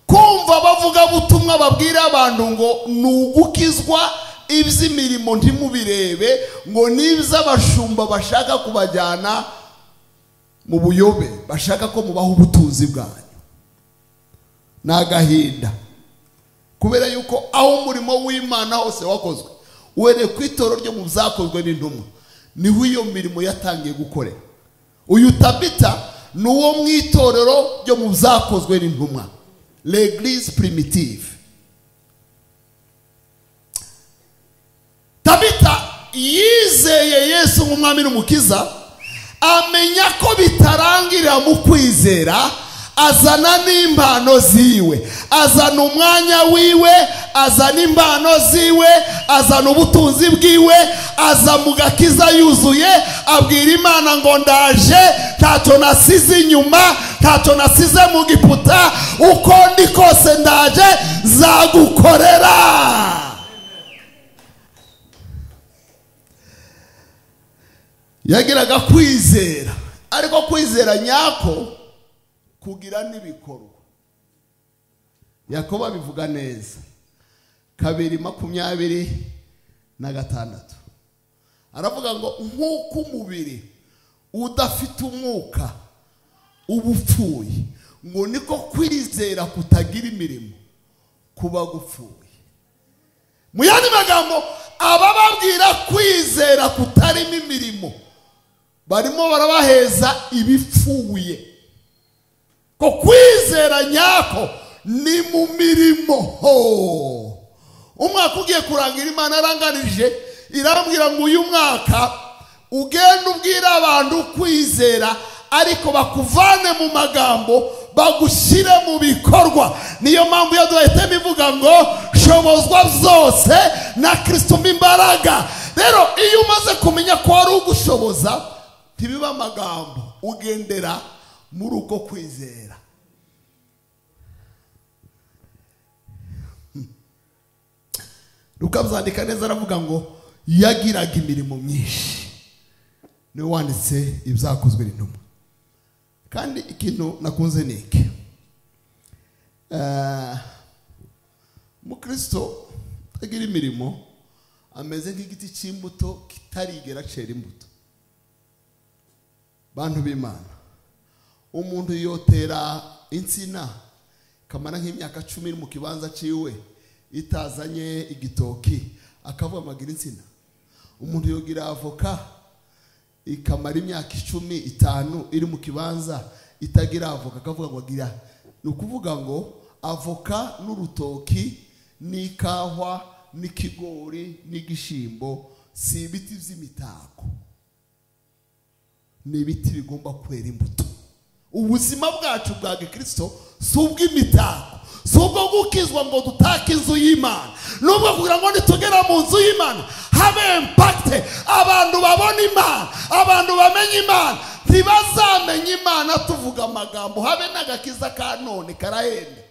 Speaker 1: kumva bavuga butumwa babwira abantu ngo nugukizwa iby'imirimo ntimubirebe, ngo nibyo abashumba bashaka kubajyana mu buyobe, bashaka ko mubaho ubutunzi bwanyu. Nagahinda kubera yuko aho umurimo w'Imana hose wakozwe, were kwitoro ryo mu byakozwe n'intumwa, niho iyo mirimo yatangiye gukorera. Uyu Tabita nuwo mwitorero ryo mu byakozwe n'intumwa, l'église primitive. Tabita yizeye Yesu nk'umwami n'umukiza, amenya ko bitarangirira mu kwizera, azana n'impano ziwe, azana umwanya wiwe, azana impano ziwe, azana ubutunzi bwiwe, aza mu gakiza yuzuye, abwira Imana ngo ndaje, ntacyo nasize inyuma, ntacyo nasize mu giputa, uko ndi kose ndaje zagukorera. Yagiraga kwizera, ariko kwizera nyako kugira n'ibikorwa. Yakobo abivuga neza 2:26 aravuga ngo nk'uko umubiri udafite umwuka uba upfuye, ngo niko kwizera kutagira imirimo kuba gupfuye. Mu yandi magambo abababwira kwizera kutarimo imirimo barimo barabaheza ibipfuye, ko kwizera nyako ni mu mirimo. Umwaka ugiye kurangira Imana aranganije irambwira ngo uyu mwaka ugenda ubwira abantu kwizera, ariko bakuvane mu magambo bagushyire mu bikorwa. Niyo mpamvu yaduhitemo ivuga ngo shobozwa byose na Kristo imbaraga. Rero iyo umaze kumenya ko ari ugushoboza, ntibiba amagambo, ugendera muri uko kwizera. Luka byandika neza aravuga ngo yagiraga imirimo myinshi. Niwe wanditse ibyakozwe n'intumwa. Kandi ikintu nakunze ni iki, mu Kristo agira imirimo ameze nk'igiti cy'imbuto kitarigera cera imbuto. Bantu b'Imana, umuntu yotera insina kamara nk'imyaka 10 mu kibanza ciwe itazanye igitoki akavuga amagira insina. Umuntu yogira avoka ikamara imyaka 15 iri mu kibanza itagira avoka akavuga ngo agira. Ni ukuvuga ngo avoka n'urutoki n'ikahwa n'ikigori n'igishimbo si ibiti by'imitako, ni ibiti bigomba kwera imbuto. Ubuzima bwacu bwa Kristo si ubw'imitako, si ubwo gukizwa ngo dutake inzu y'Imana, nubwo kugira ngo nitugera mu nzu y'Imana habe impact, abantu babona Imana, abantu bamenye Imana. Ntibazamenye Imana tuvuga amagambo, habe n'agakiza ka none karahende.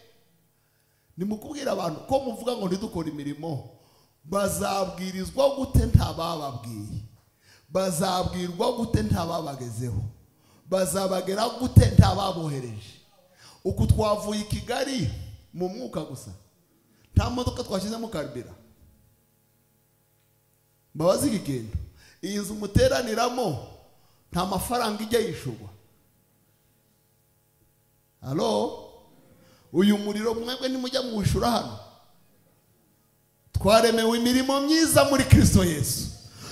Speaker 1: Nimukubwira abantu ko muvuga ngo ntidukora imirimo, bazabwirizwa gute ntabababwiye? Bazabwirwa gute ntababagezeho? Bazabagera gute ntababohereje? Uku twavuye i Kigali mu mwuka gusa, nta modoka twashizemo karibira. Mbabazi igendo iyi nzu muteraniramo nta mafaranga ijya yishurwa. Halo, uyu muriro mwebwe nimujya mwishura hano. Twaremewe imirimo myiza muri Kristo Yesu.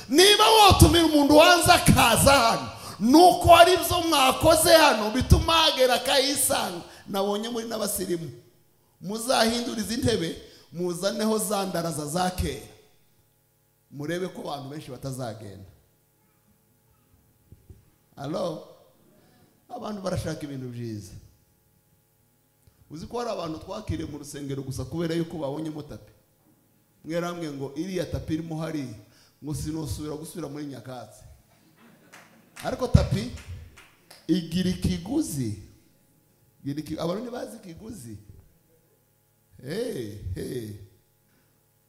Speaker 1: Niba wotumira umuntu wanza akaza hano, nuko ari byo mwakoze hano bituma agera kayisanga. Nabonye muri n'abasirimu muzahinduriza intebe muzaneho zandaraza za kera, murebe ko abantu benshi batazagenda. Halo, abantu barashaka ibintu byiza. Uzi ko hari abantu twakiriye mu rusengero gusa kubera yuko babonyemo tapi. Mwerambwe ngo iriya tapi irimo hari ngo sinosubira gusubira muri Nyakatsi. Ariko tapi igira ikiguzi. Abantu bazi ikiguzi.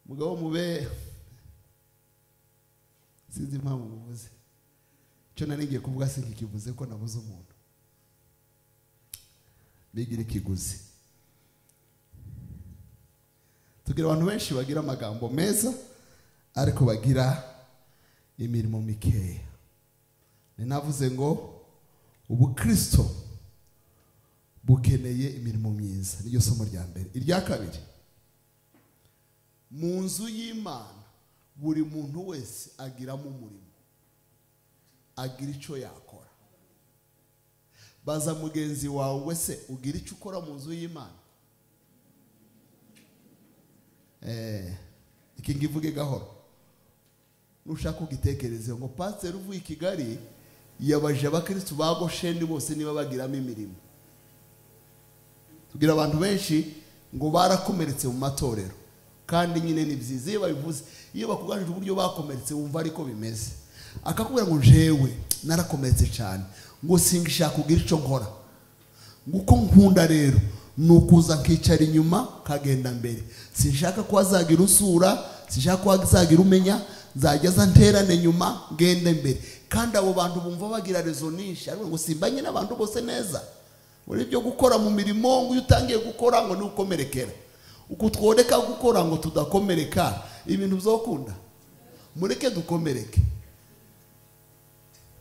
Speaker 1: Mugabo mube sinzi impamvu muvuze. Cyo narigiye kuvuga se kikivuze ko nabuze umuntu. Bigira ikiguzi. Tugira abantu benshi bagira amagambo meza ariko bagira imirimo mikeya. Ninavuze ngo ubu Kristo bukeneye imirimo myiza. Niyo somo rya mbere. Irya kabiri, mu nzu y'Imana buri muntu wese agiramo umurimo, agira icyo yakora. Baza mugenzi wawe wese ugira icyo ukora mu nzu y'Imana. Iki ngivuge gahoro nushaka ugitekereze ngo pastor uvuye i Kigali yabaje abakristo bagosheni bose niba bagiramo imirimo. Tugira abantu benshi ngo barakomeretse mu matorero, kandi nyine ni byiza iyo babivuze, iyo bakuganije uburyo bakomeretse wumva ariko bimeze. Akakubwira ngo jewe narakomeretse cyane, ngo singishaka kugira icyo nkora, nguko nkunda rero nukuza nkicara inyuma kagenda mbere. Sinshaka ko azagira usura, sinshaka ko azagira umenya, nzageza nterane nyuma ngende mbere. Kandi abo bantu bumva bagira rezonisha, ariko ngo simbanye n'abantu bose neza. Muri byo gukora mu mirimo ngo utangiye gukora ngo nukomerekera. uko twodeka gukora ngo tudakomereka ibintu bizokunda. Mureke dukomereke,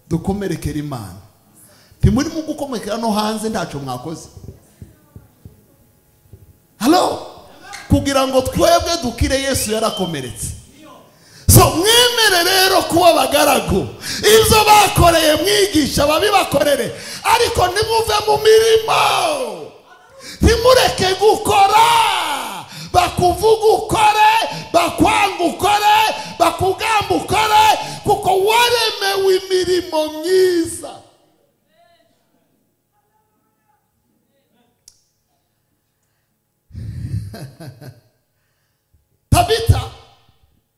Speaker 1: dukomerekera Imana. Ntimuri mu gukomerekera no hanze ntacyo mwakoze. Halo, kugira ngo twebwe dukire Yesu yarakomeretse. So mwemere rero kuba abagaragu, ibyo bakoreye mwigisha babibakorere, ariko ntimuve mu mirimo, ntimureke gukora. Bakuvuga ukore, bakwanga ukore, bakugamba ukore, kuko waremewe imirimo myiza. Tabita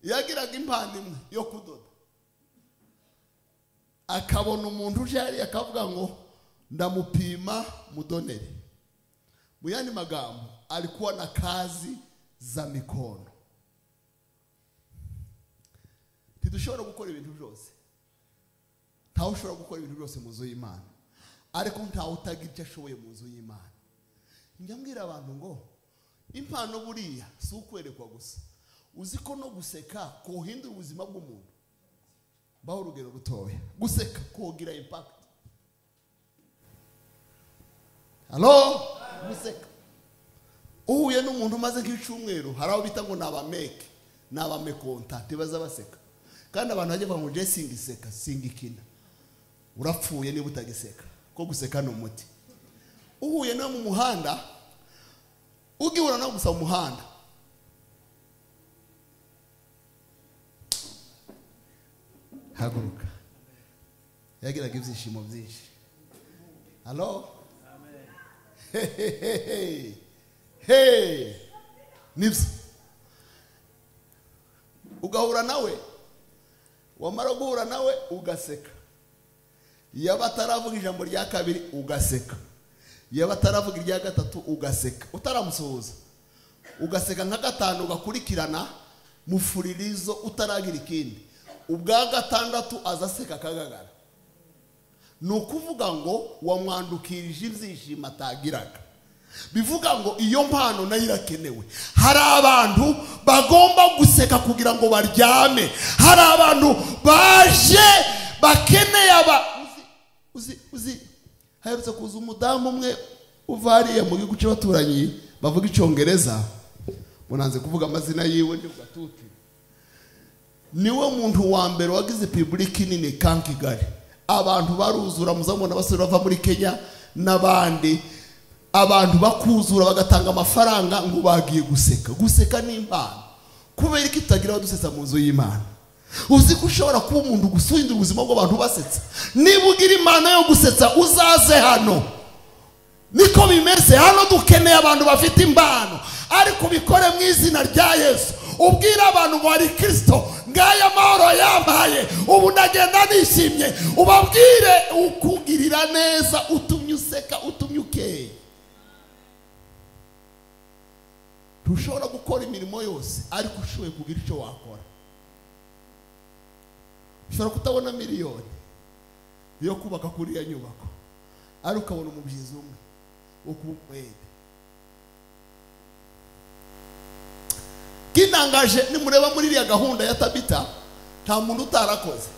Speaker 1: yagiraga impano imwe yo kudoda, akabona umuntu uje yari akavuga ngo ndamupima mudonere. Mu yandi magambo alikuwa na kazi za mikono. Ntidushobora gukora ibintu byose, ntawe ushobora gukora ibintu byose mu nzu y'Imana, ariko ntawe utagira icyo ashoboye mu nzu y'Imana. Njya mbwira abantu ngo impano buriya si ukwerekwa gusa, uzi ko no guseka kohindura ubuzima bw'umuntu. Baho urugero rutoya, guseka kogira impact. Halo, guseka uhuye n'umuntu umaze nk'icyumweru, hari aho bita ngo nabameke, nabamekonta ntibaza baseka. Kandi abantu bajya bavuga ngo je singiseka, singikina. Urapfuye niba utagiseka, ko guseka ni umuti. Uhuye no mu muhanda, ugihura no gusa mu muhanda, haguruka, yagiraga ibyishimo byinshi. Halo, hey, nibyo. Ugahura nawe, wamara guhura nawe ugaseka. Yaba ataravuga ijambo rya kabiri ugaseka, yaba ataravuga irya gatatu ugaseka, utaramusuhuza ugaseka nka gatanu, ugakurikirana mufuririzo utaragira ikindi. Ubwa gatandatu azaseka akagagara. Ni ukuvuga ngo wamwandukirije ibyishimo atagiraga. Bivuga ngo iyo mpano nayo irakenewe. Hari abantu bagomba guseka kugira ngo baryame. Hari abantu baje bakeneye uzi haherutse kuza umudamu umwe uvariye mu gihugu cy'abaturanyi bavuga icyongereza, munanze kuvuga amazina yiwe ndi ugatuti. Niwe muntu wa mbere wagize public nini Kigali. Abantu baruzura, muzamubona abasore bava muri Kenya n'abandi, abantu bakuzura bagatanga amafaranga ngo bagiye guseka. Guseka ni impano. Kubera iki tutagira abadusetsa mu nzu y'Imana? Uzi ko ushobora kuba umuntu gusuhindura ubuzima bw'abantu basetsa. Niba ugira impano yo gusetsa uzaze hano. Niko bimeze hano, dukeneye abantu bafite impano, ariko bikore mu izina rya Yesu. Ubwira abantu ngo ari Kristo, ngaya mahoro yampaye, ubu ndagenda nishimye. Ubabwire ukugirira neza, utumye useka, utumye ukeye. Tushobora gukora imirimo yose, ariko ushoboye kugira icyo wakora. Ushobora kutabona miliyoni yo kubaka kuri ya nyubako, ariko ukabona umubyizi umwe wo kukwede. Kinangaje nimureba muri iriya gahunda ya Tabita, nta muntu utarakoze.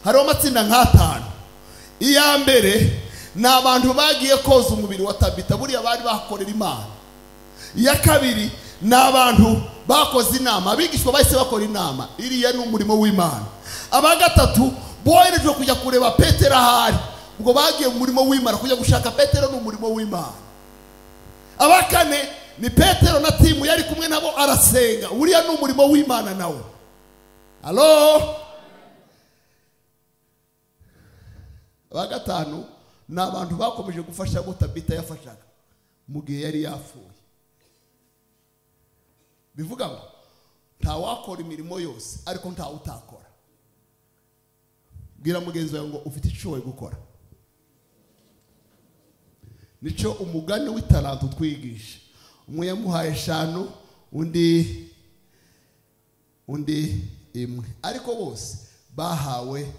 Speaker 1: Hariho amatsinda nk'atanu. Iya mbere ni abantu bagiye koza umubiri wa Tabita, buriya bari bakorera Imana. Iya kabiri ni abantu bakoze inama, abigishwa bahise bakora inama. Iriya ni umurimo w'Imana. Aba gatatu boherejwe kujya kureba Petero ahari, ubwo bagiye mu murimo w'Imana kujya gushaka Petero, ni umurimo w'Imana. Aba kane ni Petero na timu yari kumwe nabo arasenga, uriya ni umurimo w'Imana nawe. Halo. Aba gatanu ni abantu bakomeje gufasha abo Tabita yafashaga mu gihe yari yapfuye. Bivuga ngo nta wakora imirimo yose, ariko nta utakora. Bwira mugenzi wawe ngo ufite icyo wowe gukora. Nico umugani w'italanto twigisha. Umwe yamuhaye 5, undi imwe, ariko bose bahawe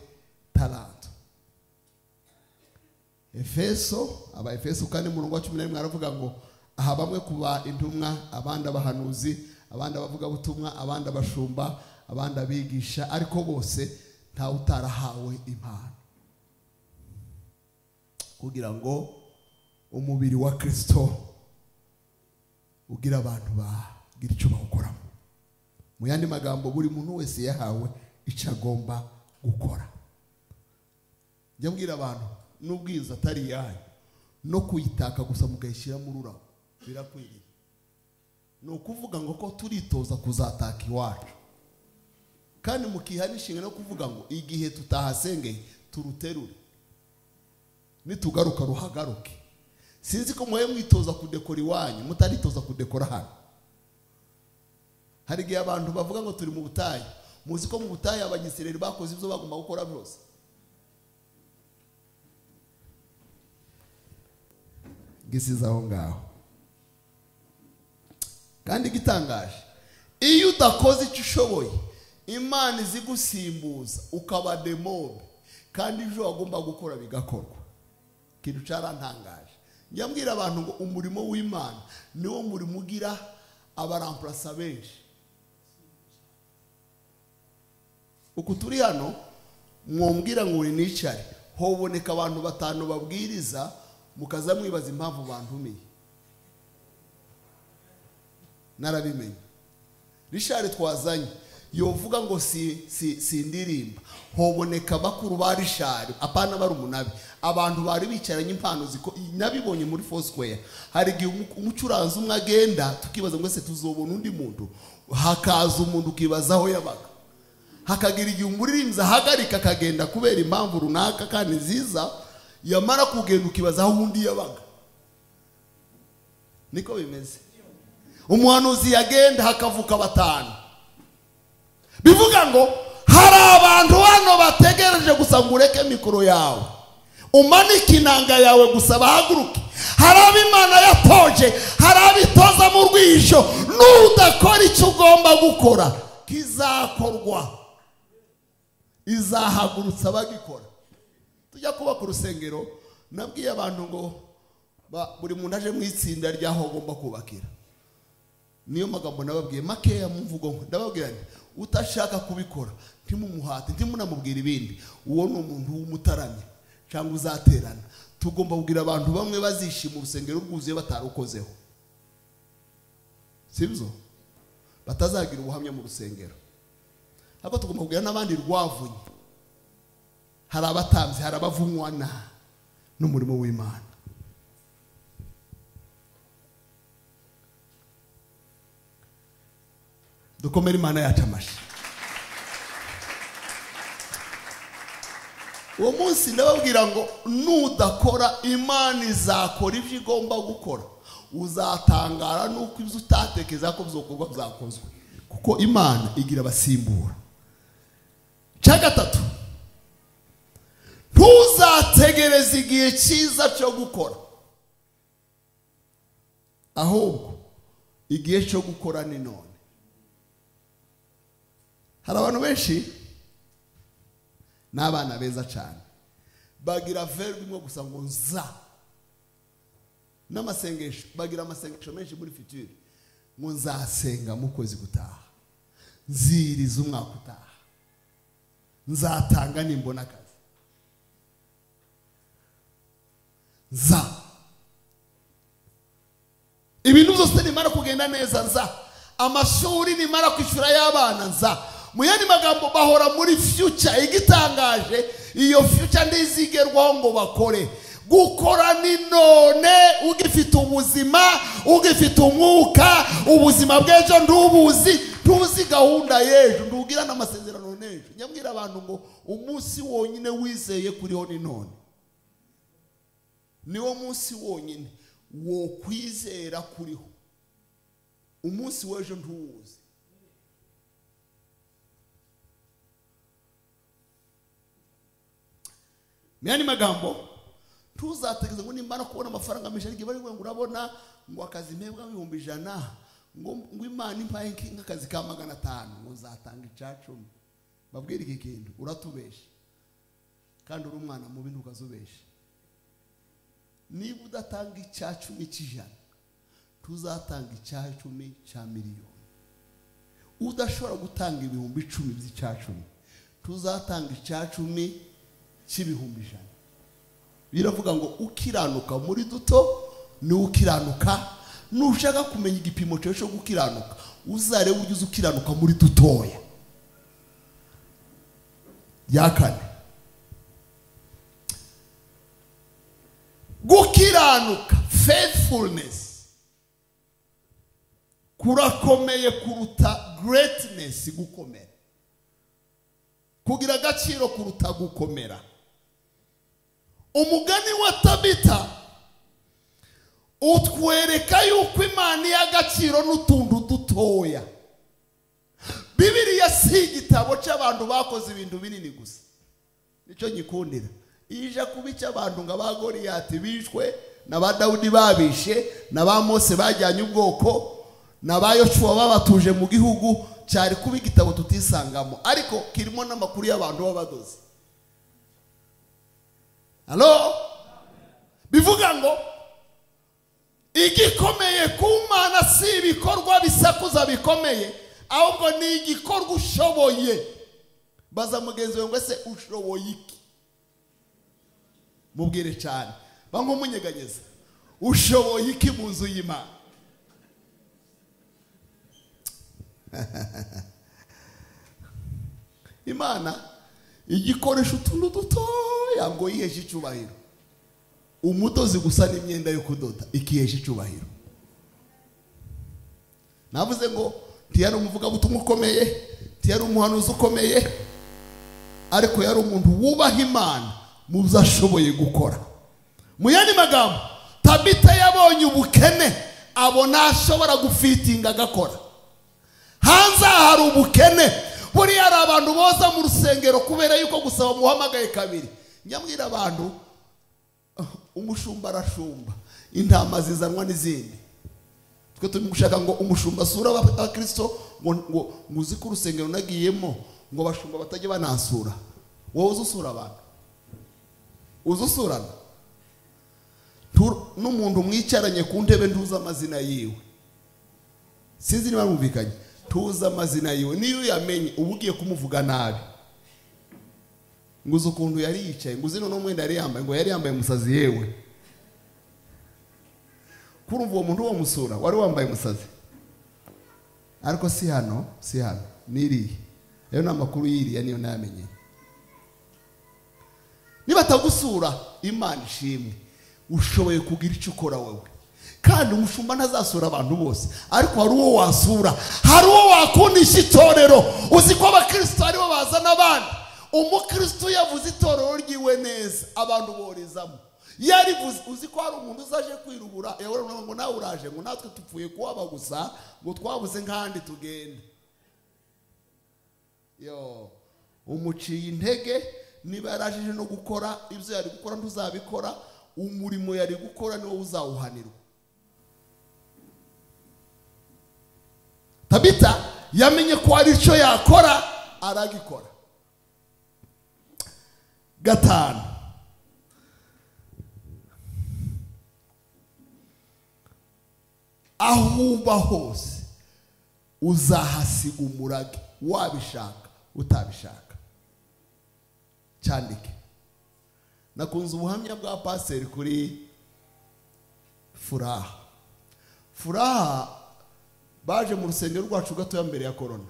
Speaker 1: talanto. Efeso, aba Efeso kandi mu murongo wa 11 aravuga ngo aha bamwe kuba intumwa, abandi abahanuzi, abandi abavuga butumwa, abandi abashumba, abandi abigisha, ariko bose nta utarahawe impano kugira ngo umubiri wa Kristo ugira abantu bagira icyo bawukoramo. Mu yandi magambo, buri muntu wese yahawe icyo agomba gukora. Njya mbwira abantu, n'ubwiza atari yanyu no kuyitaka gusa mugayishyira mu rurabo birakwiriye. Ni ukuvuga ngo ko turitoza kuzataka iwacu, kandi mukiha n'ishinga no kuvuga ngo igihe tutahasengeye turuterure, nitugaruka ruhagaruke. Sinzi ko muhe mwitoza kudekora iwanyu mutaritoza kudekora hano. Hari igihe abantu bavuga ngo turi mu butayu, muzi ko mu butayu abangisireri bakoze ibyo bagomba gukora byose. Gisiza aho ngaho. Kandi gitangaje, iyo udakoze icyo ushoboye, Imana izigusimbuza ukaba demobe, kandi ibyo wagomba gukora bigakorwa. Kintu cyarantangaje. Njya mbwira abantu ngo umurimo w'Imana niwo murimo ugira abaramplasa benshi. Uku turi hano mwombwira ngo nicare, hoboneka abantu 5 babwiriza, mukaza mwibaza impamvu bantumiye. Narabimenye. Richard twazanye yovuga ngo si ndirimba, hoboneka bakuru ba Richard apana bari umunabi, abantu bari bicaranye impano ziko nabibonye muri Foursquare. Hari igihe umucuranzi umwe agenda tukibaza ngo ese tuzobona undi muntu, hakaza umuntu ukibazaho yabaga, hakagira igihe umuririmbyi ahagarika akagenda kubera impamvu runaka kandi nziza, yamara kugenda ukibazaho undi yabaga. Niko bimeze. Umuhanuzi yagenda hakavuka 5. Bivuga ngo hari abantu hano bategereje gusa ngo ureke mikoro yawe, umanike inanga yawe gusa bahaguruke. Hari ab'Imana yatoje, hari abitoza mu rwisho. Nudakora icyo ugomba gukora kizakorwa, izahagurutsa bagikora. Tujya kuba ku rusengero, nabwiye abantu ngo buri muntu aje mu itsinda ryaho agomba kubakira. Niyo magambo nababwiye makeya mu mvugo, ndababwira nti utashaka kubikora ntimumuhate, ntimunamubwira ibindi. Uwo ni umuntu w'umutaramye cyangwa uzaterana. Tugomba kugira abantu bamwe bazishima urusengero rwuzuye batarukozeho, sibyo? Batazagira ubuhamya mu rusengero. Hako tugomba kugira n'abandi rwavunye. Hari abatamzi, hari abavunywana n'umurimo w'Imana. Dukomere Imana yacu amashyi. Uwo munsi ndababwira ngo nudakora, Imana izakora ibyo igomba gukora. Uzatangara nuko ibyo utatekereza ko bizokorwa byakozwe, kuko Imana igira abasimbura. Cya gatatu, ntuzategereze igihe cyiza cyo gukora, ahubwo igihe cyo gukora ni none. Hari abantu benshi n'abana beza cyane bagira verbe imwe gusa ngo nza, n'amasengesho bagira amasengesho menshi muri future ngo nzasenga mu kwezi gutaha, nziriza umwaka utaha, nzatanga nimbona akazi, nza ibintu byose nimara kugenda neza, nza amashuri nimara kwishura y'abana, nza. Mu yandi magambo bahora muri future. Igitangaje, iyo future ndizigerwaho ngo bakore. Gukora ni none, ugifite ubuzima, ugifite umwuka. Ubuzima bw'ejo ndubuzi, ntuzi gahunda y'ejo, ndugira n'amasezerano n'ejo. Nyambwira abantu ngo umunsi wonyine wizeye kuriho ni none. Niwo munsi wonyine wo kwizera kuriho. Umunsi w'ejo ntuwuzi. Myani magambo, tuzategeza ngo nimara kubona amafaranga menshi, ariko bari ngo urabona ngo akazi mpebwa 100,000, ngo Imana impaye nk'akazi ka 500, ngo uzatanga 10. Babwira iki kintu, uratubesha kandi uri umwana mubi, ntukazubesha. Niba udatanga 10 cy'ijana, tuzatanga icyacumi cya miliyoni. Udashobora gutanga ibihumbi 10 by'icyacumi, tuzatanga icyacumi cy'ibihumbi 100. Biravuga ngo ukiranuka muri duto ni ukiranuka. Nushaka kumenya igipimo cyo gukiranuka, uzarebe ugize ukiranuka muri dutoya. Yakane, gukiranuka, faithfulness, kurakomeye kuruta greatness, gukomera. Kugira agaciro kuruta gukomera. Umugani wa Tabita utwereka yuko Imana y'agaciro n'utundu dutoya. Bibiliya si igitabo cy'abantu bakoze ibintu binini gusa. Nicyo nyikundira. Ije kubica abantu nga ba Goliyati bishwe, na ba Dawudi babishe, na ba Mose bajyanye ubwoko, na ba Yoshua babatuje mu gihugu, cyari kuba igitabo tutisangamo, ariko kirimo n'amakuru y'abantu b'abadozi. Hello? Bivuga ngo igikomeye ku Mana si ibikorwa bisakuza bikomeye, ahubwo ni igikorwa ushoboye. Baza mugenzi we ngo ese ushoboye iki? Mubwire cyane, bango munyeganyeza, ushoboye iki mu nzu y'Imana? Imana igikoresha utuntu dutoya ngo yiheshe icyubahiro. Umudozi gusa n'imyenda yo kudoda ikihesha icyubahiro. Navuze ngo ntiyari umuvugabutumwa ukomeye, ntiyari umuhanuzi ukomeye, ariko yari umuntu wubaha Imana mu byo ashoboye gukora. Mu yandi magambo, Tabita yabonye ubukene, abona ashobora gufitinga agakora. Hanze hari ubukene. Buriya hari abantu boza mu rusengero kubera yuko gusaba muhamagaye kabiri. Nyamwira abantu, umushumba arashumba, intama zizanwa n'izindi. Twe turi gushaka ngo umushumba asura abakristo, ngo uzi ko urusengero nagiyemo ngo bashumba batajya banansura. Wowe uzusura abantu, uzusurana n'umuntu mwicaranye ku ntebe ntuza amazina yiwe. Sinzi niba mwumvikanye. Tuza amazina yiwe, niyo yamenye ubugiye kumuvuga nabi. Nguzo ukuntu yari yicaye, nguzi no mwenda yari yambaye, ngo yari yambaye musazi yewe. Kurumva uwo muntu wo musura wari wambaye musazi, ariko si hano niri. Ayo namakuru yiri niyo namenye. Niba tagusura, Imana ishimwe, ushoboye kugira icyo ukora wewe. Kandi umushumba ntazasura abantu bose, ariko hari uwo wasura, hari uwo wakundisha itorero. Uzi ko abakristo aribo bazana abandi. Umukristo yavuze itorero ryiwe neza, abantu borizamo. Yarivuze, uzi ko hari umuntu uzaje kwirubura, yahora ngo nawe uraje, ngo natwe tupfuye kuba gusa, ngo twabuze nk'ahandi tugenda. Yo, umuciye intege. Niba yarajije no gukora ibyo yari gukora ntuzabikora, umurimo yari gukora niwo uzawuhanirwa. Tabita yamenye ko ari cyo yakora, aragikora. Gatanu, aho uba hose uzahasiga umurage, wabishaka utabishaka. Cyandike. Nakunze ubuhamya bwa paseri kuri Furaha baje mu rusengero rwacu gato mbere ya corona.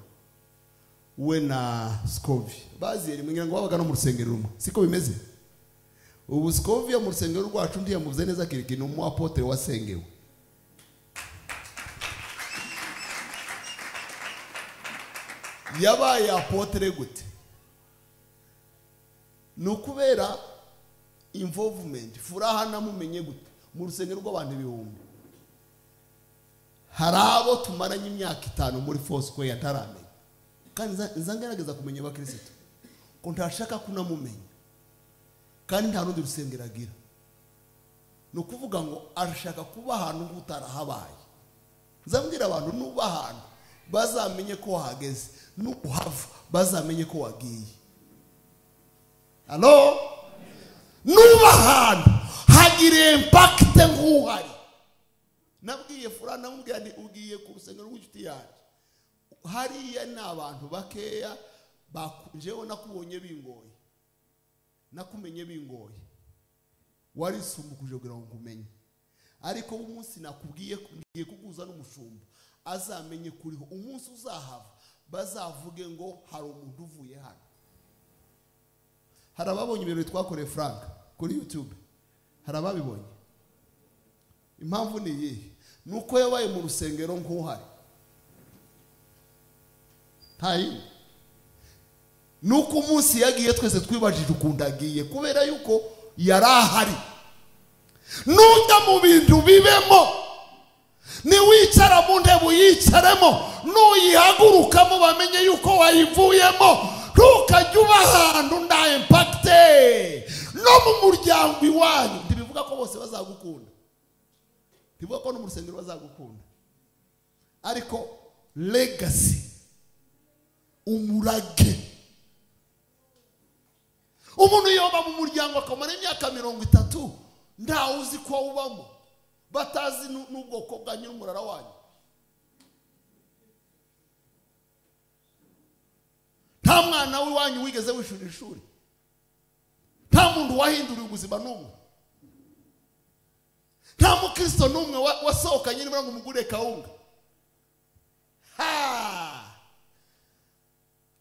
Speaker 1: We na Scovi baziye rimwe ngo babaga no mu rusengero rumwe. Siko bimeze. Ubu Scovi mu rusengero rwacu ndiye muvuze neza kiriki no mu apotre wasengewe. Yabaye apotre gute? Nukubera involvement. Furaha namumenye gute mu rusengero rw'abantu ibihumbi. Harabo tumaranye imyaka 5 muri Foursquare yataramenya. Kandi nzangerageza kumenya abakristo ko ntashaka kunamumenya. Kandi nta rundi rusengero agira. No kuvuga ngo arashaka kuba ahantu ngutarahabaye. Nzambwira abantu nuba ahantu bazamenye ko hageze, nuhava bazamenye ko wagiye. Hello? Nuba ahantu hagire impact nk'uhari. nabwiye fura namubwira ndi ugiye ku rusengero rw'inshuti yanjye hariya ni abantu bakeya jewe nakubonye bingoye nakumenye bingoye wari sumukuje kugira ngo ngumenye ariko umunsi nakubwiye ngiye kuguza n'umushumba azamenye kuriho umunsi uzahava bazavuge ngo hari umuntu uvuye hano. Hari ababonye ibintu twakoreye Frank kuri YouTube, hari ababibonye. Impamvu ni iyi, nuko yabaye mu rusengero nk'uhari ntayi, nuko umunsi yagiye twese twibajije ukundagiye kubera yuko yarahari. Nujya mu bintu bibemo, niwicara mu ntebe uyicaremo, nuyihagurukamo bamenye yuko wayivuyemo, ntukajya uba ahantu nda impacte. No mu muryango iwanyu ntibivuga ko bose bazagukunda, ntibivuga ko no mu rusengero bazagukunda, ariko legacy, umurage. Umuntu yoba mu muryango akamara imyaka 30 ntawe uzi ko ubamo, batazi n'ubwoko bwa nyir'umurara wanyu. Nta mwana w'iwanyu wigeze wishurira ishuri, nta muntu wahinduriye ubuzima n'umwe, nta mukristo n'umwe wasohokanye n'ibura ngo umugure kawunga.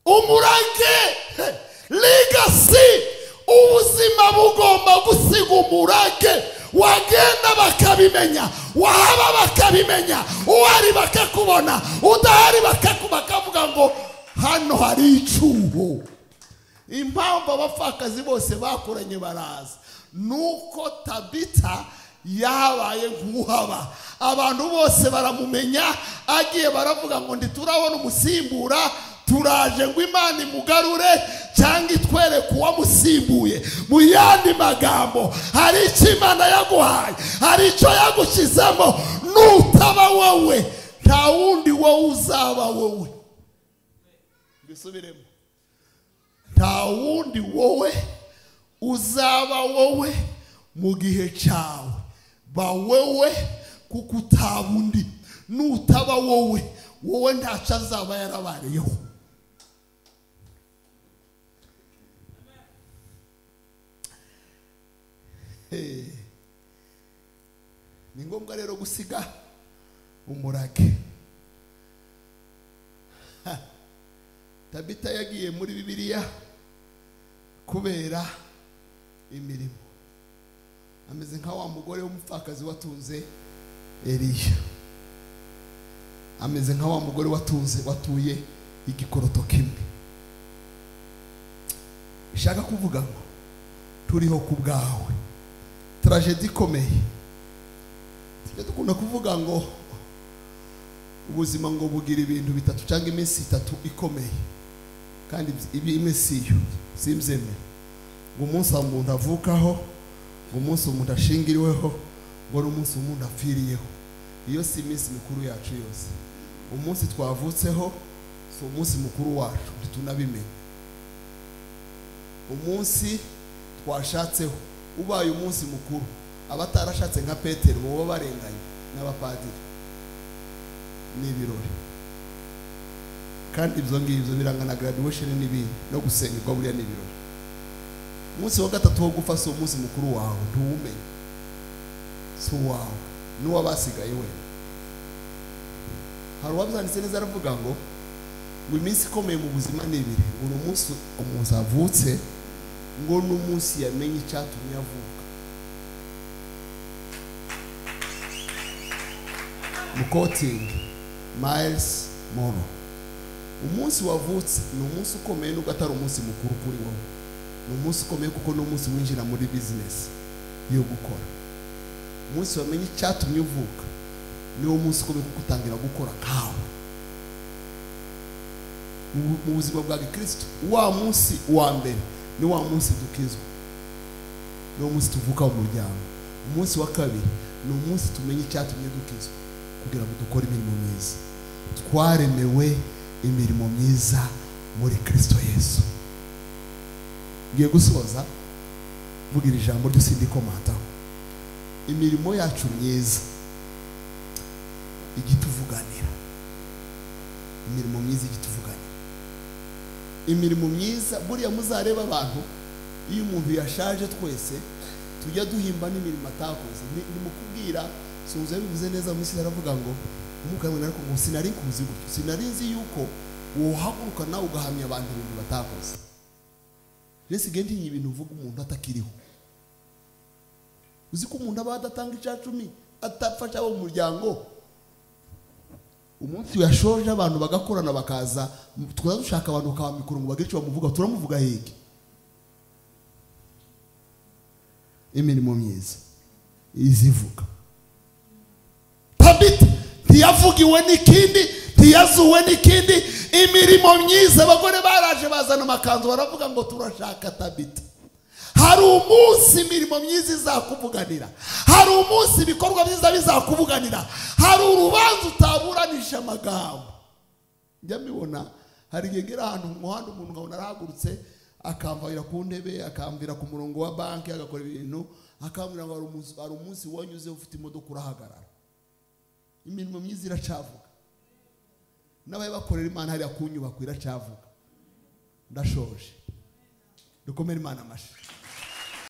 Speaker 1: Umurage, legacy, ubuzima bugomba gusiga umurage. Wagenda bakabimenya, wahaba bakabimenya, uwari bakakubona, udahari bakavuga ngo hano hari icuho. Impamvu abapfakazi bose bakoranye baraza nuko Tabita yabaye nk'uhaba. Abantu bose baramumenya, agiye baravuga ngo nditurabona umusimbura, turaje ngo Imana imugarure cyangwa itwereke uwamusimbuye. Mu yandi magambo, hari icyo Imana yaguhaye, hari icyo yagushyizemo. Nutaba wowe, nta wundi wowe uzaba wowe. Bisubiremo, nta wundi wowe uzaba wowe mu gihe cyawe. Ba wowe kuko utaba undi. Nutaba wowe, wowe ntacyo azaba yarabareyeho. Ni ngombwa rero gusiga umurage. Tabita yagiye muri Bibiliya kubera imirimo. Ameze nka wa mugore w'umupfakazi watunze Eliya, ameze nka wa mugore watuye igikoroto kimwe. Ishaka kuvuga ngo turiho ku bwawe. Tragedy ikomeye. Tujya dukunda kuvuga ngo ubuzima ngo bugira ibintu bitatu cyangwa iminsi 3 ikomeye, kandi ibi iminsi yo simzeme. Ngo umunsi umuntu avukaho, ngo umunsi umuntu ashingiriweho, ngo umunsi umuntu apfiriyeho. Iyo si iminsi mikuru yacu yose. Umunsi twavutseho so umunsi mukuru wacu tunabimenya. Umunsi twashatseho ubaye umunsi mukuru. Abatarashatse nka Petero bo barenganye n'abapadiri n'ibirori, kandi ibyo ngibyo birangana graduation n'ibindi no gusengerwa buriya n'ibirori. Umunsi wa gatatu wo gupfa so umunsi mukuru wawe ntuwumenye, so wawe n'uwabasigaye we. Hari uwabyanditse neza aravuga ngo iminsi ikomeye mu buzima ni ibiri, ngo umunsi umuntu avutse, ngo n'umunsi yamenye icyatumye avuka. Mukoting Miles Moro, umunsi wavutse ni umunsi ukomeye nubwo atari umunsi mukuru kuri wowe. Ni umunsi ukomeye kuko ni umunsi winjira muri business yo gukora. Umunsi wamenye icyatumye uvuka ni umunsi ukomeye kuko utangira gukora kawe. Mu buzima bwa Kristo wa munsi wa mbere ni wa munsi dukizwa, ni umunsi tuvuka mu muryango. Umunsi wa kabiri ni umunsi tumenye icyatumye dukizwa kugira ngo dukore imirimo myiza. Twaremewe imirimo myiza muri Kristo Yesu. Ngiye gusoza vugira ijambo ry'usindi komanta. Imirimo yacu myiza igituvuganira. Imirimo myiza igituvuganira. Imirimo myiza buriya muzareba abantu, iyo umuntu yashaje twese tujya duhimba n'imirimo atakoze. Ni mukubwira sunze bivuze neza mu isi aravuga ngo umugabo nariko ngo sinari kuzi gutyo, sinari nzi yuko wohaguruka nawe ugahamya abantu ibintu batakoze. Rese gende ibintu uvuga umuntu atakiriho. Uzi ko umuntu aba adatanga icacumi atafasha abo mu muryango, umunsi yashoje abantu bagakorana bakaza twaza dushaka abantu bakaba mikuru ngo bagire icyo bamuvuga, turamuvuga heke. Imirimo myiza izivuga. Tabita ntiyavugiwe n'ikindi, ntiyazuwe n'ikindi. Imirimo myiza abagore baraje bazana amakanzu baravuga ngo turashaka Tabita. Hari umunsi imirimo myiza izakuvuganira, hari umunsi ibikorwa byiza bizakuvuganira, hari urubanza utaburanisha amagambo. Njya mbibona hari igengera ahantu mu muhanda umuntu nkabona arahagurutse akamvira ku ntebe, akamvira ku murongo wa banki, agakora ibintu, akambwira ngo hari umunsi wanyuze ufite imodoka urahagarara. Imirimo myiza iracavuga. N'abaye bakorera Imana hariya ku nyubako iracavuga. Ndashoje. Dukomere Imana amashyi.